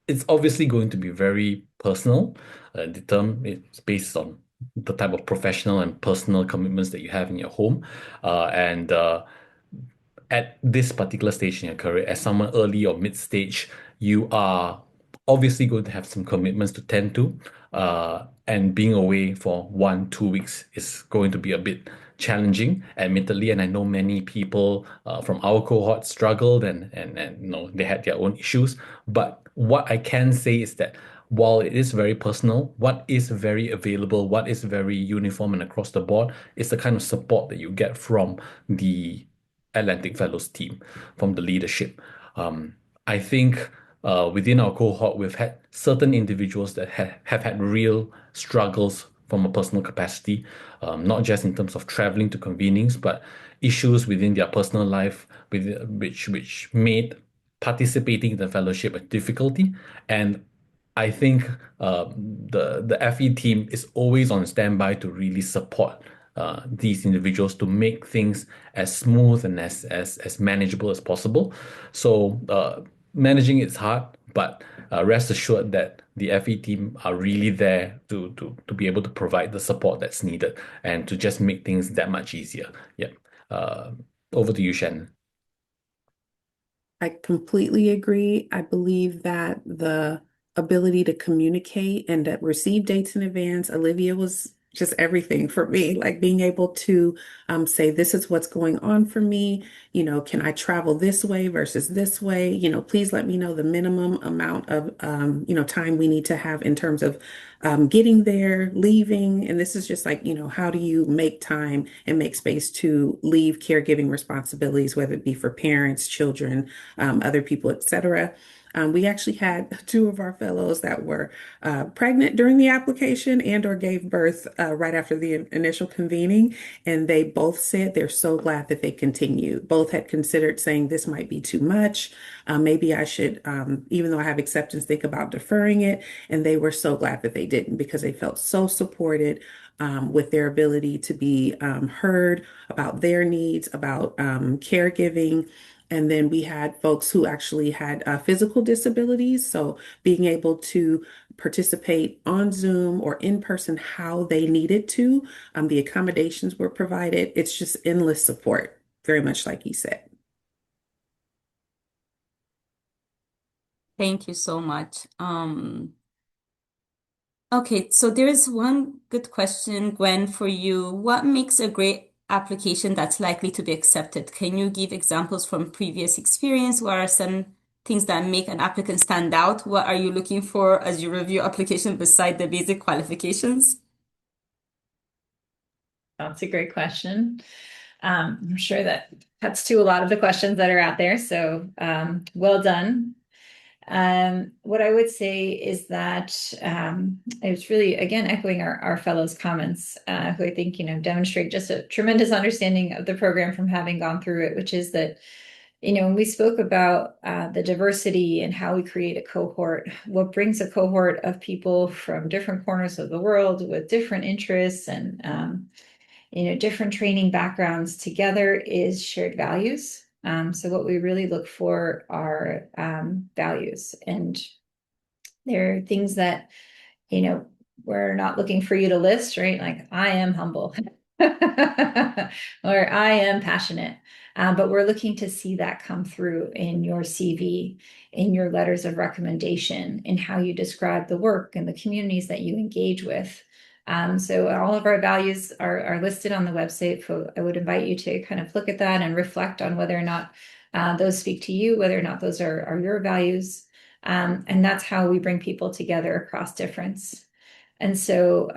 it's obviously going to be very personal. It's based on the type of professional and personal commitments that you have in your home. And at this particular stage in your career, as someone early or mid stage, you are obviously going to have some commitments to tend to. And being away for 1, 2 weeks is going to be a bit challenging, admittedly. And I know many people from our cohort struggled and they had their own issues. But what I can say is that while it is very personal, what is very available, what is very uniform and across the board is the kind of support that you get from the Atlantic Fellows team, from the leadership. I think within our cohort, we've had certain individuals that have had real struggles from a personal capacity, not just in terms of traveling to convenings, but issues within their personal life, which made participating in the fellowship a difficulty. And I think the FE team is always on standby to really support these individuals to make things as smooth and as manageable as possible. So managing it's hard, but rest assured that the FE team are really there to be able to provide the support that's needed and to just make things that much easier. Yeah. Over to you, Shannon. I completely agree. I believe that the ability to communicate and to receive dates in advance, Olivia was just everything for me, like being able to say, this is what's going on for me. Can I travel this way versus this way? Please let me know the minimum amount of, time we need to have in terms of getting there, leaving. And this is just like, how do you make time and make space to leave caregiving responsibilities, whether it be for parents, children, other people, etc. We actually had two of our fellows that were pregnant during the application and or gave birth right after the initial convening. And they both said they're so glad that they continued. Both had considered saying this might be too much. Maybe I should, even though I have acceptance, think about deferring it. And they were so glad that they didn't because they felt so supported with their ability to be heard about their needs, about caregiving. And then we had folks who actually had physical disabilities. So being able to participate on Zoom or in person how they needed to, the accommodations were provided. It's just endless support, very much like you said. Thank you so much. Okay, so there is one good question, Gwen, for you. What makes a great application that's likely to be accepted? Can you give examples from previous experience? What are some things that make an applicant stand out? What are you looking for as you review application beside the basic qualifications? That's a great question. I'm sure that cuts to a lot of the questions that are out there. So well done. What I would say is that it's really, again, echoing our fellows' comments, who I think, demonstrate just a tremendous understanding of the program from having gone through it, which is that, when we spoke about the diversity and how we create a cohort, what brings a cohort of people from different corners of the world with different interests and different training backgrounds together is shared values. So what we really look for are values, and there are things that we're not looking for you to list, right? Like, I am humble or I am passionate. But we're looking to see that come through in your CV, in your letters of recommendation, in how you describe the work and the communities that you engage with. So all of our values are listed on the website. So I would invite you to kind of look at that and reflect on whether or not those speak to you, whether or not those are your values. And that's how we bring people together across difference. And so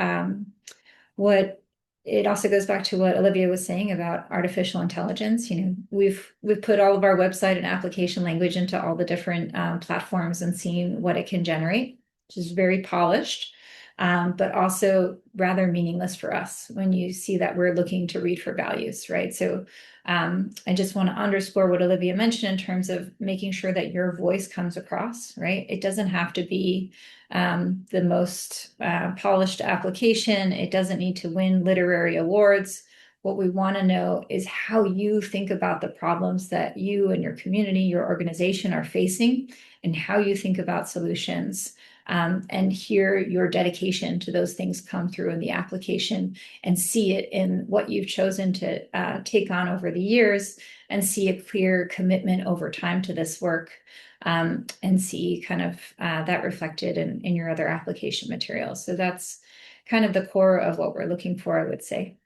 what it also goes back to what Olivia was saying about artificial intelligence. We've put all of our website and application language into all the different platforms and seen what it can generate, which is very polished, but also rather meaningless for us when you see that we're looking to read for values, right? So I just want to underscore what Olivia mentioned in terms of making sure that your voice comes across, right? It doesn't have to be the most polished application. It doesn't need to win literary awards. What we want to know is how you think about the problems that you and your community, your organization are facing, and how you think about solutions. And hear your dedication to those things come through in the application, and see it in what you've chosen to take on over the years, and see a clear commitment over time to this work, and see kind of that reflected in your other application materials. So that's kind of the core of what we're looking for, I would say.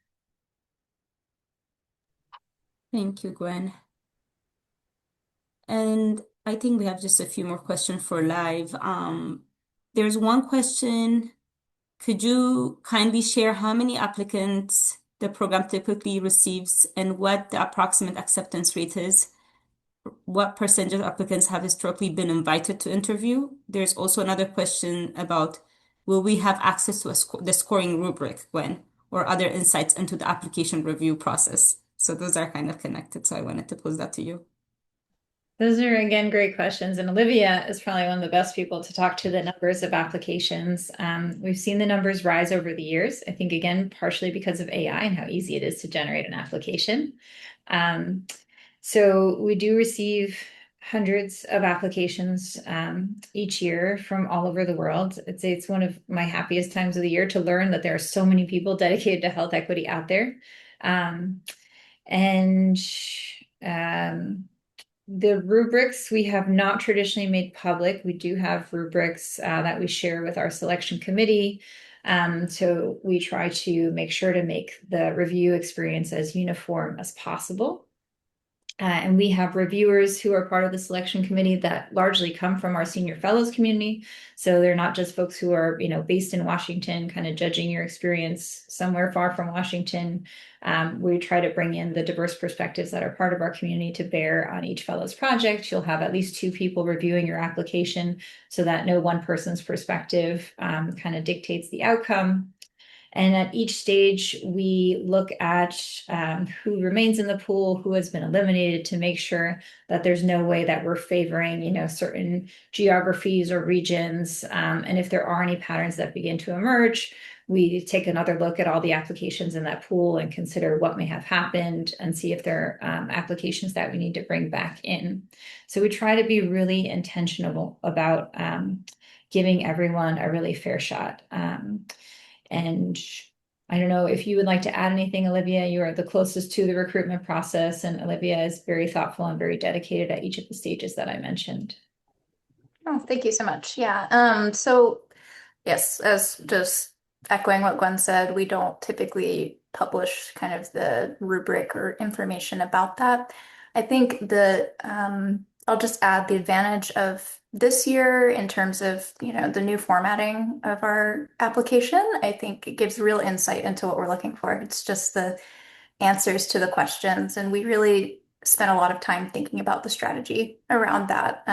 Thank you, Gwen. And I think we have just a few more questions for live. There's one question. Could you kindly share how many applicants the program typically receives and what the approximate acceptance rate is? What percentage of applicants have historically been invited to interview? There's also another question about, will we have access to the scoring rubric, Gwen, or other insights into the application review process? So those are kind of connected. So I wanted to pose that to you. Those are, again, great questions. And Olivia is probably one of the best people to talk to the numbers of applications. We've seen the numbers rise over the years, I think, again, partially because of AI and how easy it is to generate an application. So we do receive hundreds of applications each year from all over the world. I'd say it's one of my happiest times of the year to learn that there are so many people dedicated to health equity out there. The rubrics we have not traditionally made public. We do have rubrics that we share with our selection committee. So we try to make sure to make the review experience as uniform as possible. And we have reviewers who are part of the selection committee that largely come from our senior fellows community. So they're not just folks who are, based in Washington, kind of judging your experience somewhere far from Washington. We try to bring in the diverse perspectives that are part of our community to bear on each fellows project. You'll have at least 2 people reviewing your application so that no one person's perspective kind of dictates the outcome. And at each stage, we look at who remains in the pool, who has been eliminated, to make sure that there's no way that we're favoring, certain geographies or regions. And if there are any patterns that begin to emerge, we take another look at all the applications in that pool and consider what may have happened and see if there are applications that we need to bring back in. So we try to be really intentional about giving everyone a really fair shot. And I don't know if you would like to add anything, Olivia. You are the closest to the recruitment process, and Olivia is very thoughtful and very dedicated at each of the stages that I mentioned. Oh, thank you so much. Yeah. So yes, as just echoing what Gwen said, we don't typically publish kind of the rubric or information about that. I think I'll just add the advantage of this year in terms of, the new formatting of our application. I think it gives real insight into what we're looking for. It's just the answers to the questions. And we really spent a lot of time thinking about the strategy around that.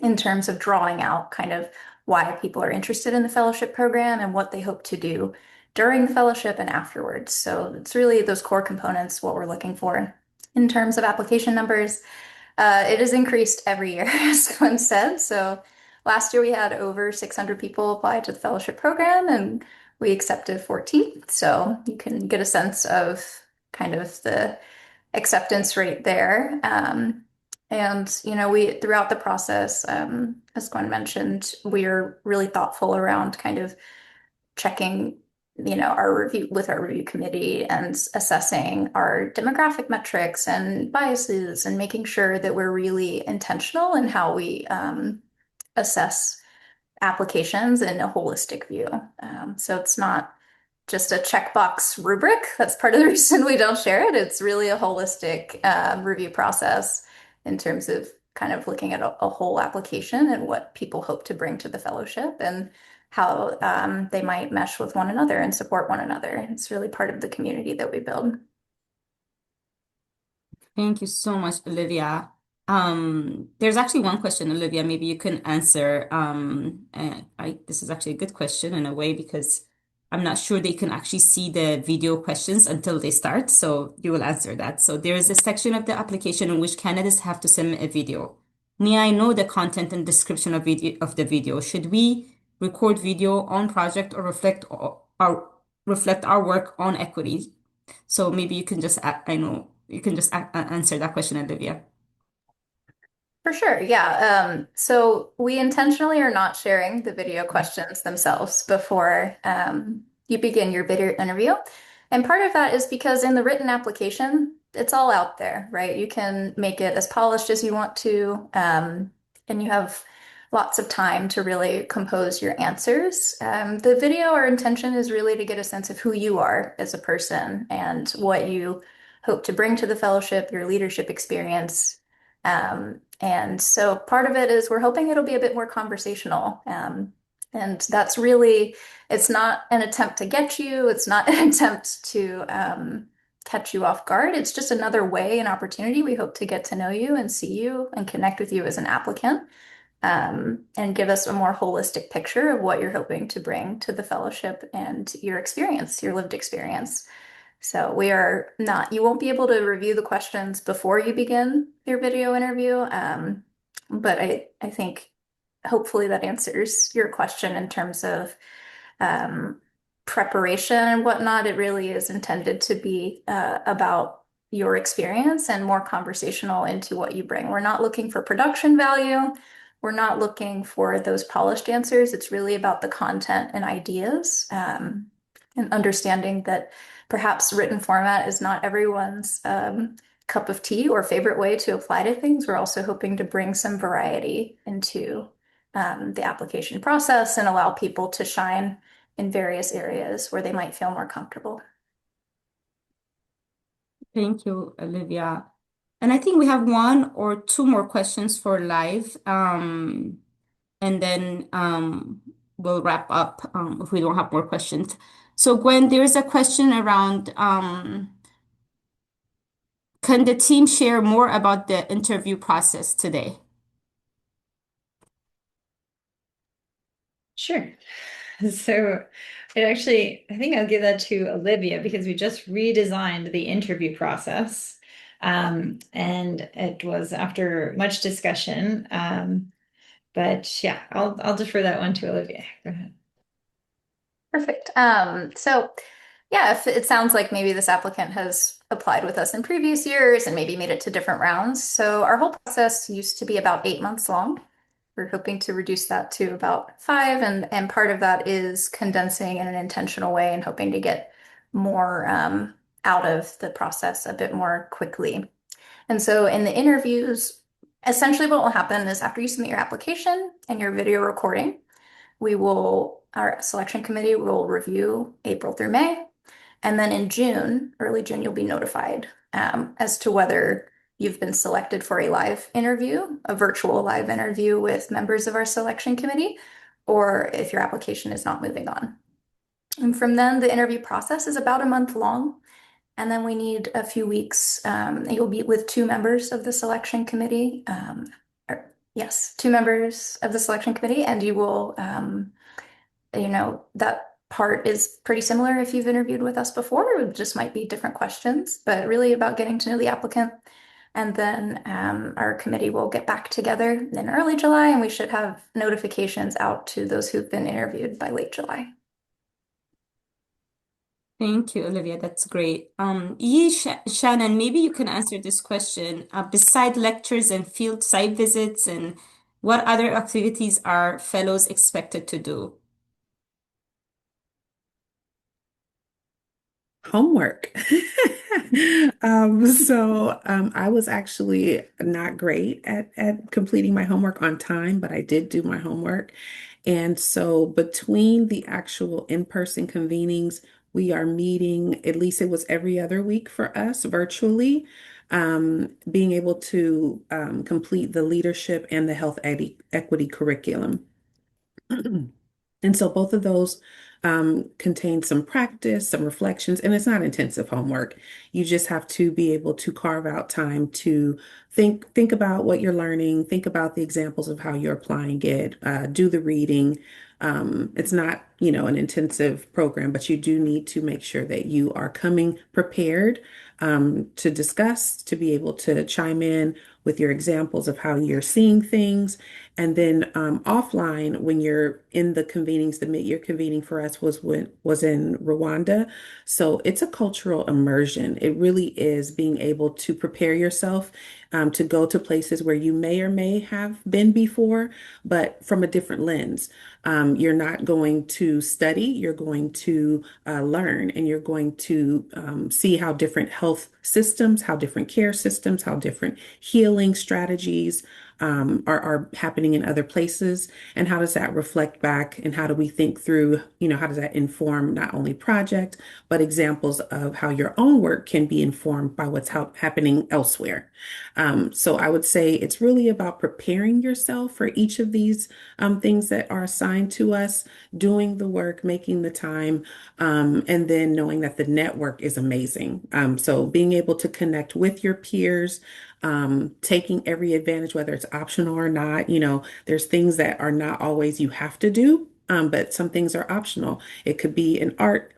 in terms of drawing out kind of why people are interested in the fellowship program and what they hope to do during the fellowship and afterwards. So it's really those core components, what we're looking for. In terms of application numbers, it has increased every year, as Glenn said. So last year we had over 600 people apply to the fellowship program and we accepted 14. So you can get a sense of kind of the acceptance rate there. And we throughout the process, as Gwen mentioned, we're really thoughtful around kind of checking, our review committee and assessing our demographic metrics and biases and making sure that we're really intentional in how we assess applications in a holistic view. So it's not just a checkbox rubric. That's part of the reason we don't share it. It's really a holistic review process in terms of kind of looking at a whole application and what people hope to bring to the fellowship and how they might mesh with one another and support one another. It's really part of the community that we build. Thank you so much, Olivia. There's actually one question, Olivia, maybe you can answer. This is actually a good question in a way because I'm not sure they can actually see the video questions until they start. So you will answer that. So there is a section of the application in which candidates have to submit a video. May I know the content and description of the video? Should we record video on project or reflect our work on equity? So maybe you can just, I know you can just answer that question, Olivia. For sure, yeah. So we intentionally are not sharing the video questions themselves before you begin your video interview. And part of that is because in the written application, it's all out there, right? You can make it as polished as you want to, and you have lots of time to really compose your answers. The video, our intention is really to get a sense of who you are as a person and what you hope to bring to the fellowship, your leadership experience. And so part of it is we're hoping it'll be a bit more conversational. And that's really, it's not an attempt to get you, it's not an attempt to catch you off guard. It's just another way, an opportunity. We hope to get to know you and see you and connect with you as an applicant, and give us a more holistic picture of what you're hoping to bring to the fellowship and your experience, your lived experience. So you won't be able to review the questions before you begin your video interview. But I think hopefully that answers your question in terms of preparation and whatnot. It really is intended to be about your experience and more conversational into what you bring. We're not looking for production value. We're not looking for those polished answers. It's really about the content and ideas, and understanding that perhaps written format is not everyone's cup of tea or favorite way to apply to things. We're also hoping to bring some variety into the application process and allow people to shine in various areas where they might feel more comfortable. Thank you, Olivia. And I think we have one or two more questions for live. And then we'll wrap up if we don't have more questions. So Gwen, there's a question around, can the team share more about the interview process today? Sure. So I think I'll give that to Olivia because we just redesigned the interview process. And it was after much discussion. But yeah, I'll defer that one to Olivia. Go ahead. Perfect. So yeah, if it sounds like maybe this applicant has applied with us in previous years and maybe made it to different rounds. So our whole process used to be about 8 months long. We're hoping to reduce that to about 5, and part of that is condensing in an intentional way and hoping to get more out of the process a bit more quickly. And so in the interviews, essentially what will happen is after you submit your application and your video recording, our selection committee will review April through May. And then in June, early June, you'll be notified as to whether you've been selected for a live interview, a virtual live interview with members of our selection committee, or if your application is not moving on. And from then, the interview process is about a month long. And then we need a few weeks. You'll be with 2 members of the selection committee Yes, two members of the selection committee, and you will, that part is pretty similar if you've interviewed with us before. It just might be different questions, but really about getting to know the applicant. And then our committee will get back together in early July, and we should have notifications out to those who've been interviewed by late July. Thank you, Olivia. That's great. Shannon, maybe you can answer this question. Beside lectures and field site visits, and what other activities are fellows expected to do? Homework. I was actually not great at completing my homework on time, but I did do my homework. And so between the actual in-person convenings, we are meeting, at least it was every other week for us virtually, being able to complete the leadership and the health equity curriculum. And so both of those contain some practice, some reflections, and it's not intensive homework. You just have to be able to carve out time to think about what you're learning, think about the examples of how you're applying it, do the reading. It's not, an intensive program, but you do need to make sure that you are coming prepared to discuss, to be able to chime in with your examples of how you're seeing things. And then offline, when you're in the convenings, the mid-year convening for us was in Rwanda. So it's a cultural immersion. It really is being able to prepare yourself to go to places where you may or may have been before, but from a different lens. You're not going to study, you're going to learn, and you're going to see how different health systems, how different care systems, how different healing strategies are happening in other places, and how does that reflect back, and how do we think through, how does that inform not only project, but examples of how your own work can be informed by what's happening elsewhere. So I would say it's really about preparing yourself for each of these things that are assigned to us, doing the work, making the time, and then knowing that the network is amazing. So being able to connect with your peers, taking every advantage, whether it's optional or not. There's things that are not always you have to do. But some things are optional. It could be an art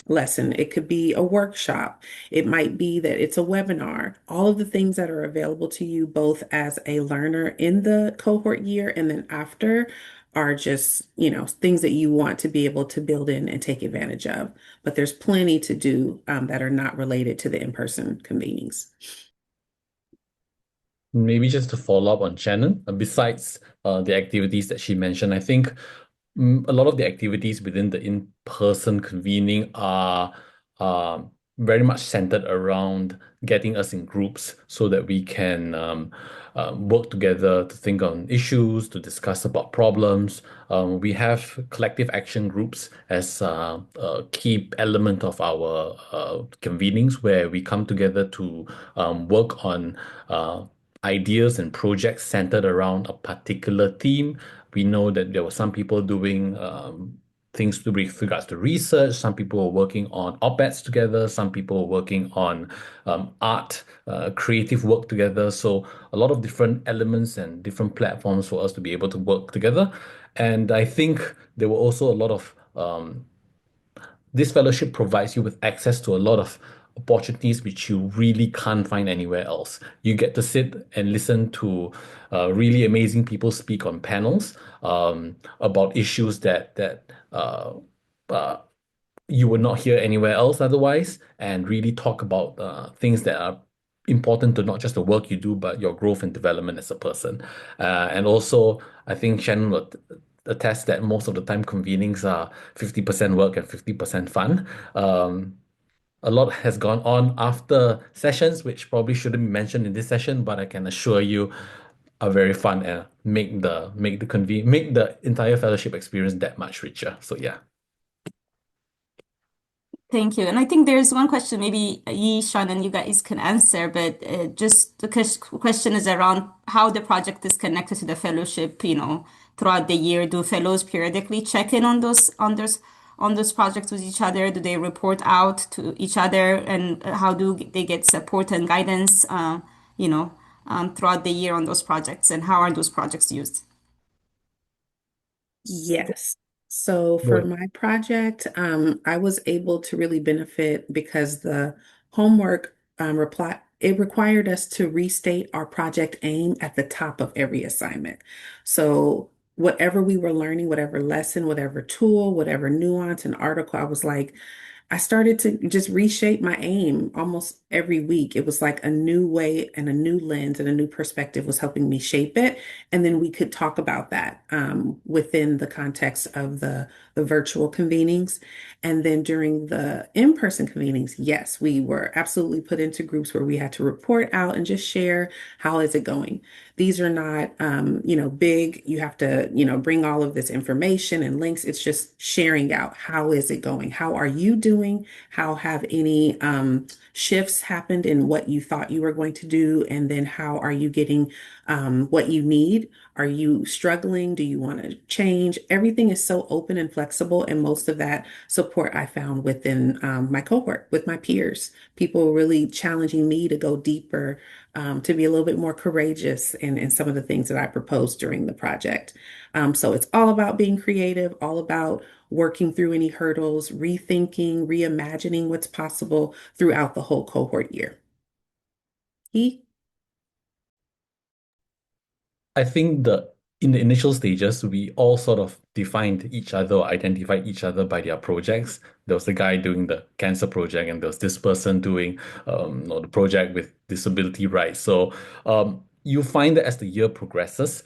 lesson. It could be a workshop. It might be that it's a webinar. All of the things that are available to you, both as a learner in the cohort year and then after, are just, things that you want to be able to build in and take advantage of. But there's plenty to do that are not related to the in-person convenings. Maybe just to follow up on Shannon, besides the activities that she mentioned, I think a lot of the activities within the in-person convening are very much centered around getting us in groups so that we can work together to think on issues, to discuss about problems. We have collective action groups as a key element of our convenings, where we come together to work on ideas and projects centered around a particular theme. We know that there were some people doing things to with regards to research. Some people were working on op-eds together. Some people were working on art, creative work together. So a lot of different elements and different platforms for us to be able to work together. And I think there were also a lot of this fellowship provides you with access to a lot of opportunities which you really can't find anywhere else. You get to sit and listen to really amazing people speak on panels about issues that you would not hear anywhere else otherwise, and really talk about things that are important to not just the work you do, but your growth and development as a person. And also, I think Shannon will attest that most of the time convenings are 50% work and 50% fun. A lot has gone on after sessions, which probably shouldn't be mentioned in this session, but I can assure you are very fun and make the entire fellowship experience that much richer. So yeah. Thank you. And I think there's one question maybe Sean, and you guys can answer, but just the question is around how the project is connected to the fellowship, throughout the year. Do fellows periodically check in on those projects with each other? Do they report out to each other? And how do they get support and guidance, throughout the year on those projects, and how are those projects used? Yes. So for Good. my project, I was able to really benefit because the homework it required us to restate our project aim at the top of every assignment. So whatever we were learning, whatever lesson, whatever tool, whatever nuance and article, I was like, I started to just reshape my aim almost every week. It was like a new way and a new lens and a new perspective was helping me shape it. And then we could talk about that within the context of the virtual convenings. And then during the in-person convenings, yes, we were absolutely put into groups where we had to report out and just share how is it going. These are not, big. You have to, bring all of this information and links. It's just sharing out. How is it going? How are you doing? How have any shifts happened in what you thought you were going to do? And then how are you getting what you need? Are you struggling? Do you want to change? Everything is so open and flexible. And most of that support I found within my cohort, with my peers, people really challenging me to go deeper, to be a little bit more courageous in some of the things that I proposed during the project. So it's all about being creative, all about working through any hurdles, rethinking, reimagining what's possible throughout the whole cohort year. He? I think in the initial stages, we all sort of defined each other or identified each other by their projects. There was the guy doing the cancer project, and there was this person doing the project with disability rights. So you find that as the year progresses,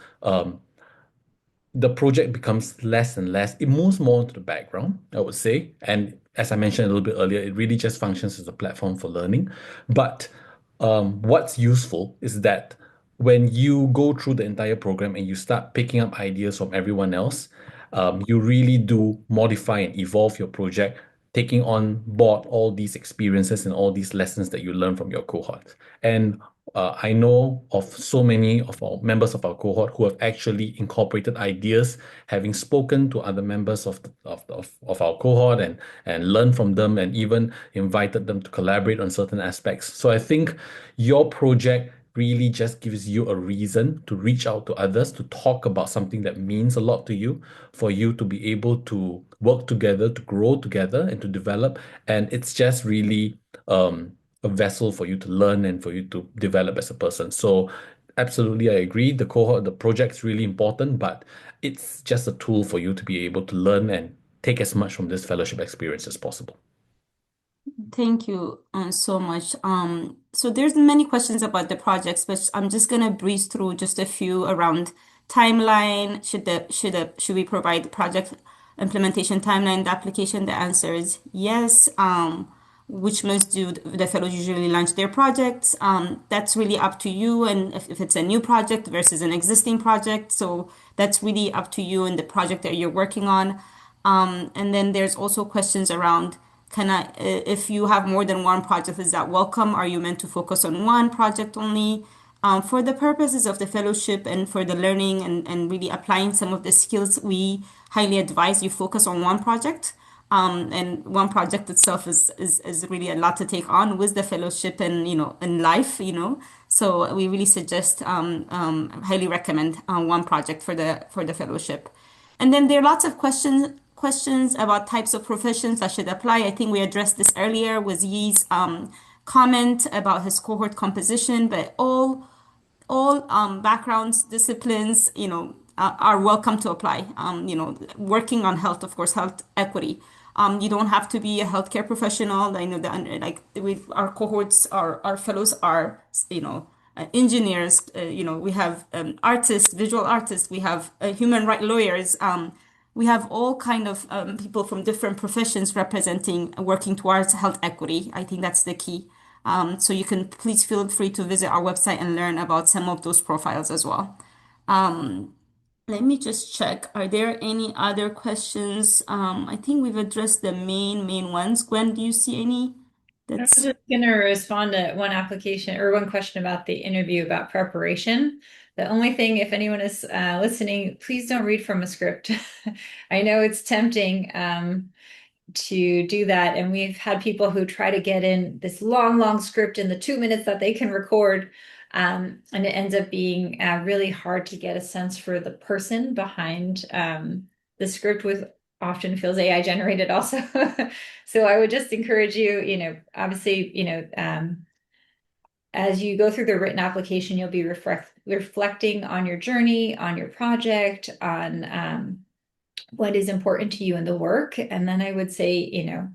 the project becomes less and less. It moves more into the background, I would say. And as I mentioned a little bit earlier, it really just functions as a platform for learning. But what's useful is that when you go through the entire program and you start picking up ideas from everyone else, you really do modify and evolve your project, taking on board all these experiences and all these lessons that you learn from your cohort. And I know of so many of our members of our cohort who have actually incorporated ideas, having spoken to other members of our cohort and learned from them, and even invited them to collaborate on certain aspects. So I think your project really just gives you a reason to reach out to others, to talk about something that means a lot to you, for you to be able to work together, to grow together, and to develop. And it's just really a vessel for you to learn and for you to develop as a person. So absolutely, I agree. The project's really important, but it's just a tool for you to be able to learn and take as much from this fellowship experience as possible. Thank you so much. So there's many questions about the projects, but I'm just gonna breeze through just a few around timeline. Should we provide the project implementation timeline, the application? The answer is yes. Which months do the fellows usually launch their projects? That's really up to you, and if it's a new project versus an existing project, so that's really up to you and the project that you're working on. And then there's also questions around if you have more than one project, is that welcome? Are you meant to focus on one project only? For the purposes of the fellowship and for the learning and really applying some of the skills, we highly advise you focus on one project. And one project itself is really a lot to take on with the fellowship and, in life, So we really suggest, highly recommend one project for the fellowship. And then there are lots of questions about types of professions that should apply. I think we addressed this earlier with Yi's comment about his cohort composition, but all backgrounds, disciplines, are welcome to apply. Working on health, of course, health equity. You don't have to be a healthcare professional. I know that, our cohorts, our fellows are, engineers. We have artists, visual artists. We have human rights lawyers. We have all kind of people from different professions representing, working towards health equity. I think that's the key. So you can please feel free to visit our website and learn about some of those profiles as well. Let me just check. Are there any other questions? I think we've addressed the main ones. Gwen, do you see any? I was just going to respond to one application or one question about the interview about preparation. The only thing, if anyone is listening, please don't read from a script. I know it's tempting to do that. And we've had people who try to get in this long script in the 2 minutes that they can record. And it ends up being really hard to get a sense for the person behind the script with often feels AI generated also. So I would just encourage you, obviously, as you go through the written application, you'll be reflecting on your journey, on your project, on what is important to you in the work. And then I would say,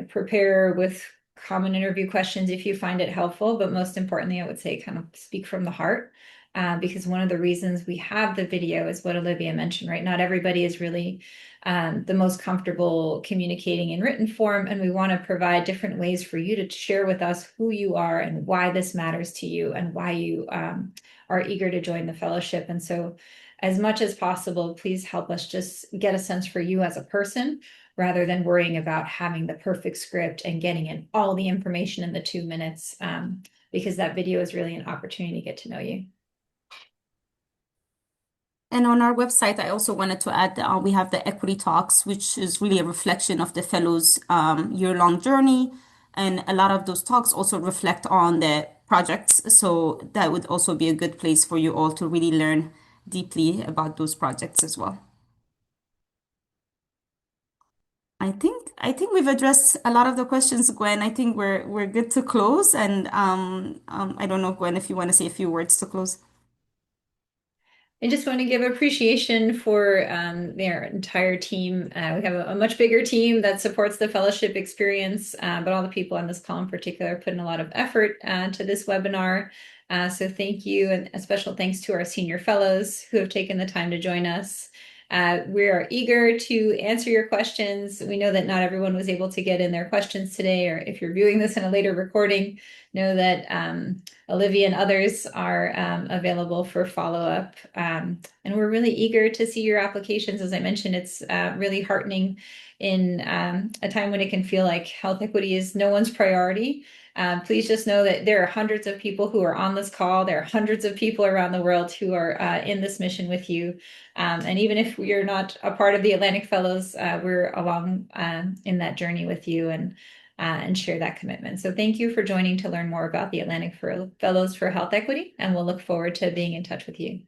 prepare with common interview questions if you find it helpful. But most importantly, I would say kind of speak from the heart. Because one of the reasons we have the video is what Olivia mentioned, right? Not everybody is really the most comfortable communicating in written form, and we want to provide different ways for you to share with us who you are and why this matters to you and why you are eager to join the fellowship. And so as much as possible, please help us just get a sense for you as a person rather than worrying about having the perfect script and getting in all the information in the 2 minutes, because that video is really an opportunity to get to know you. And on our website, I also wanted to add we have the Equity Talks, which is really a reflection of the fellows' year-long journey. And a lot of those talks also reflect on the projects. So that would also be a good place for you all to really learn deeply about those projects as well. I think we've addressed a lot of the questions, Gwen. I think we're good to close. And I don't know, Gwen, if you want to say a few words to close. I just want to give appreciation for their entire team. We have a much bigger team that supports the fellowship experience, but all the people on this call in particular put in a lot of effort to this webinar. So thank you, and a special thanks to our senior fellows who have taken the time to join us. We are eager to answer your questions. We know that not everyone was able to get in their questions today, or if you're viewing this in a later recording, know that Olivia and others are available for follow-up. And we're really eager to see your applications. As I mentioned, it's really heartening in a time when it can feel like health equity is no one's priority. Please just know that there are hundreds of people who are on this call. There are hundreds of people around the world who are in this mission with you. And even if you're not a part of the Atlantic Fellows, we're along in that journey with you and share that commitment. So thank you for joining to learn more about the Atlantic Fellows for Health Equity, and we'll look forward to being in touch with you.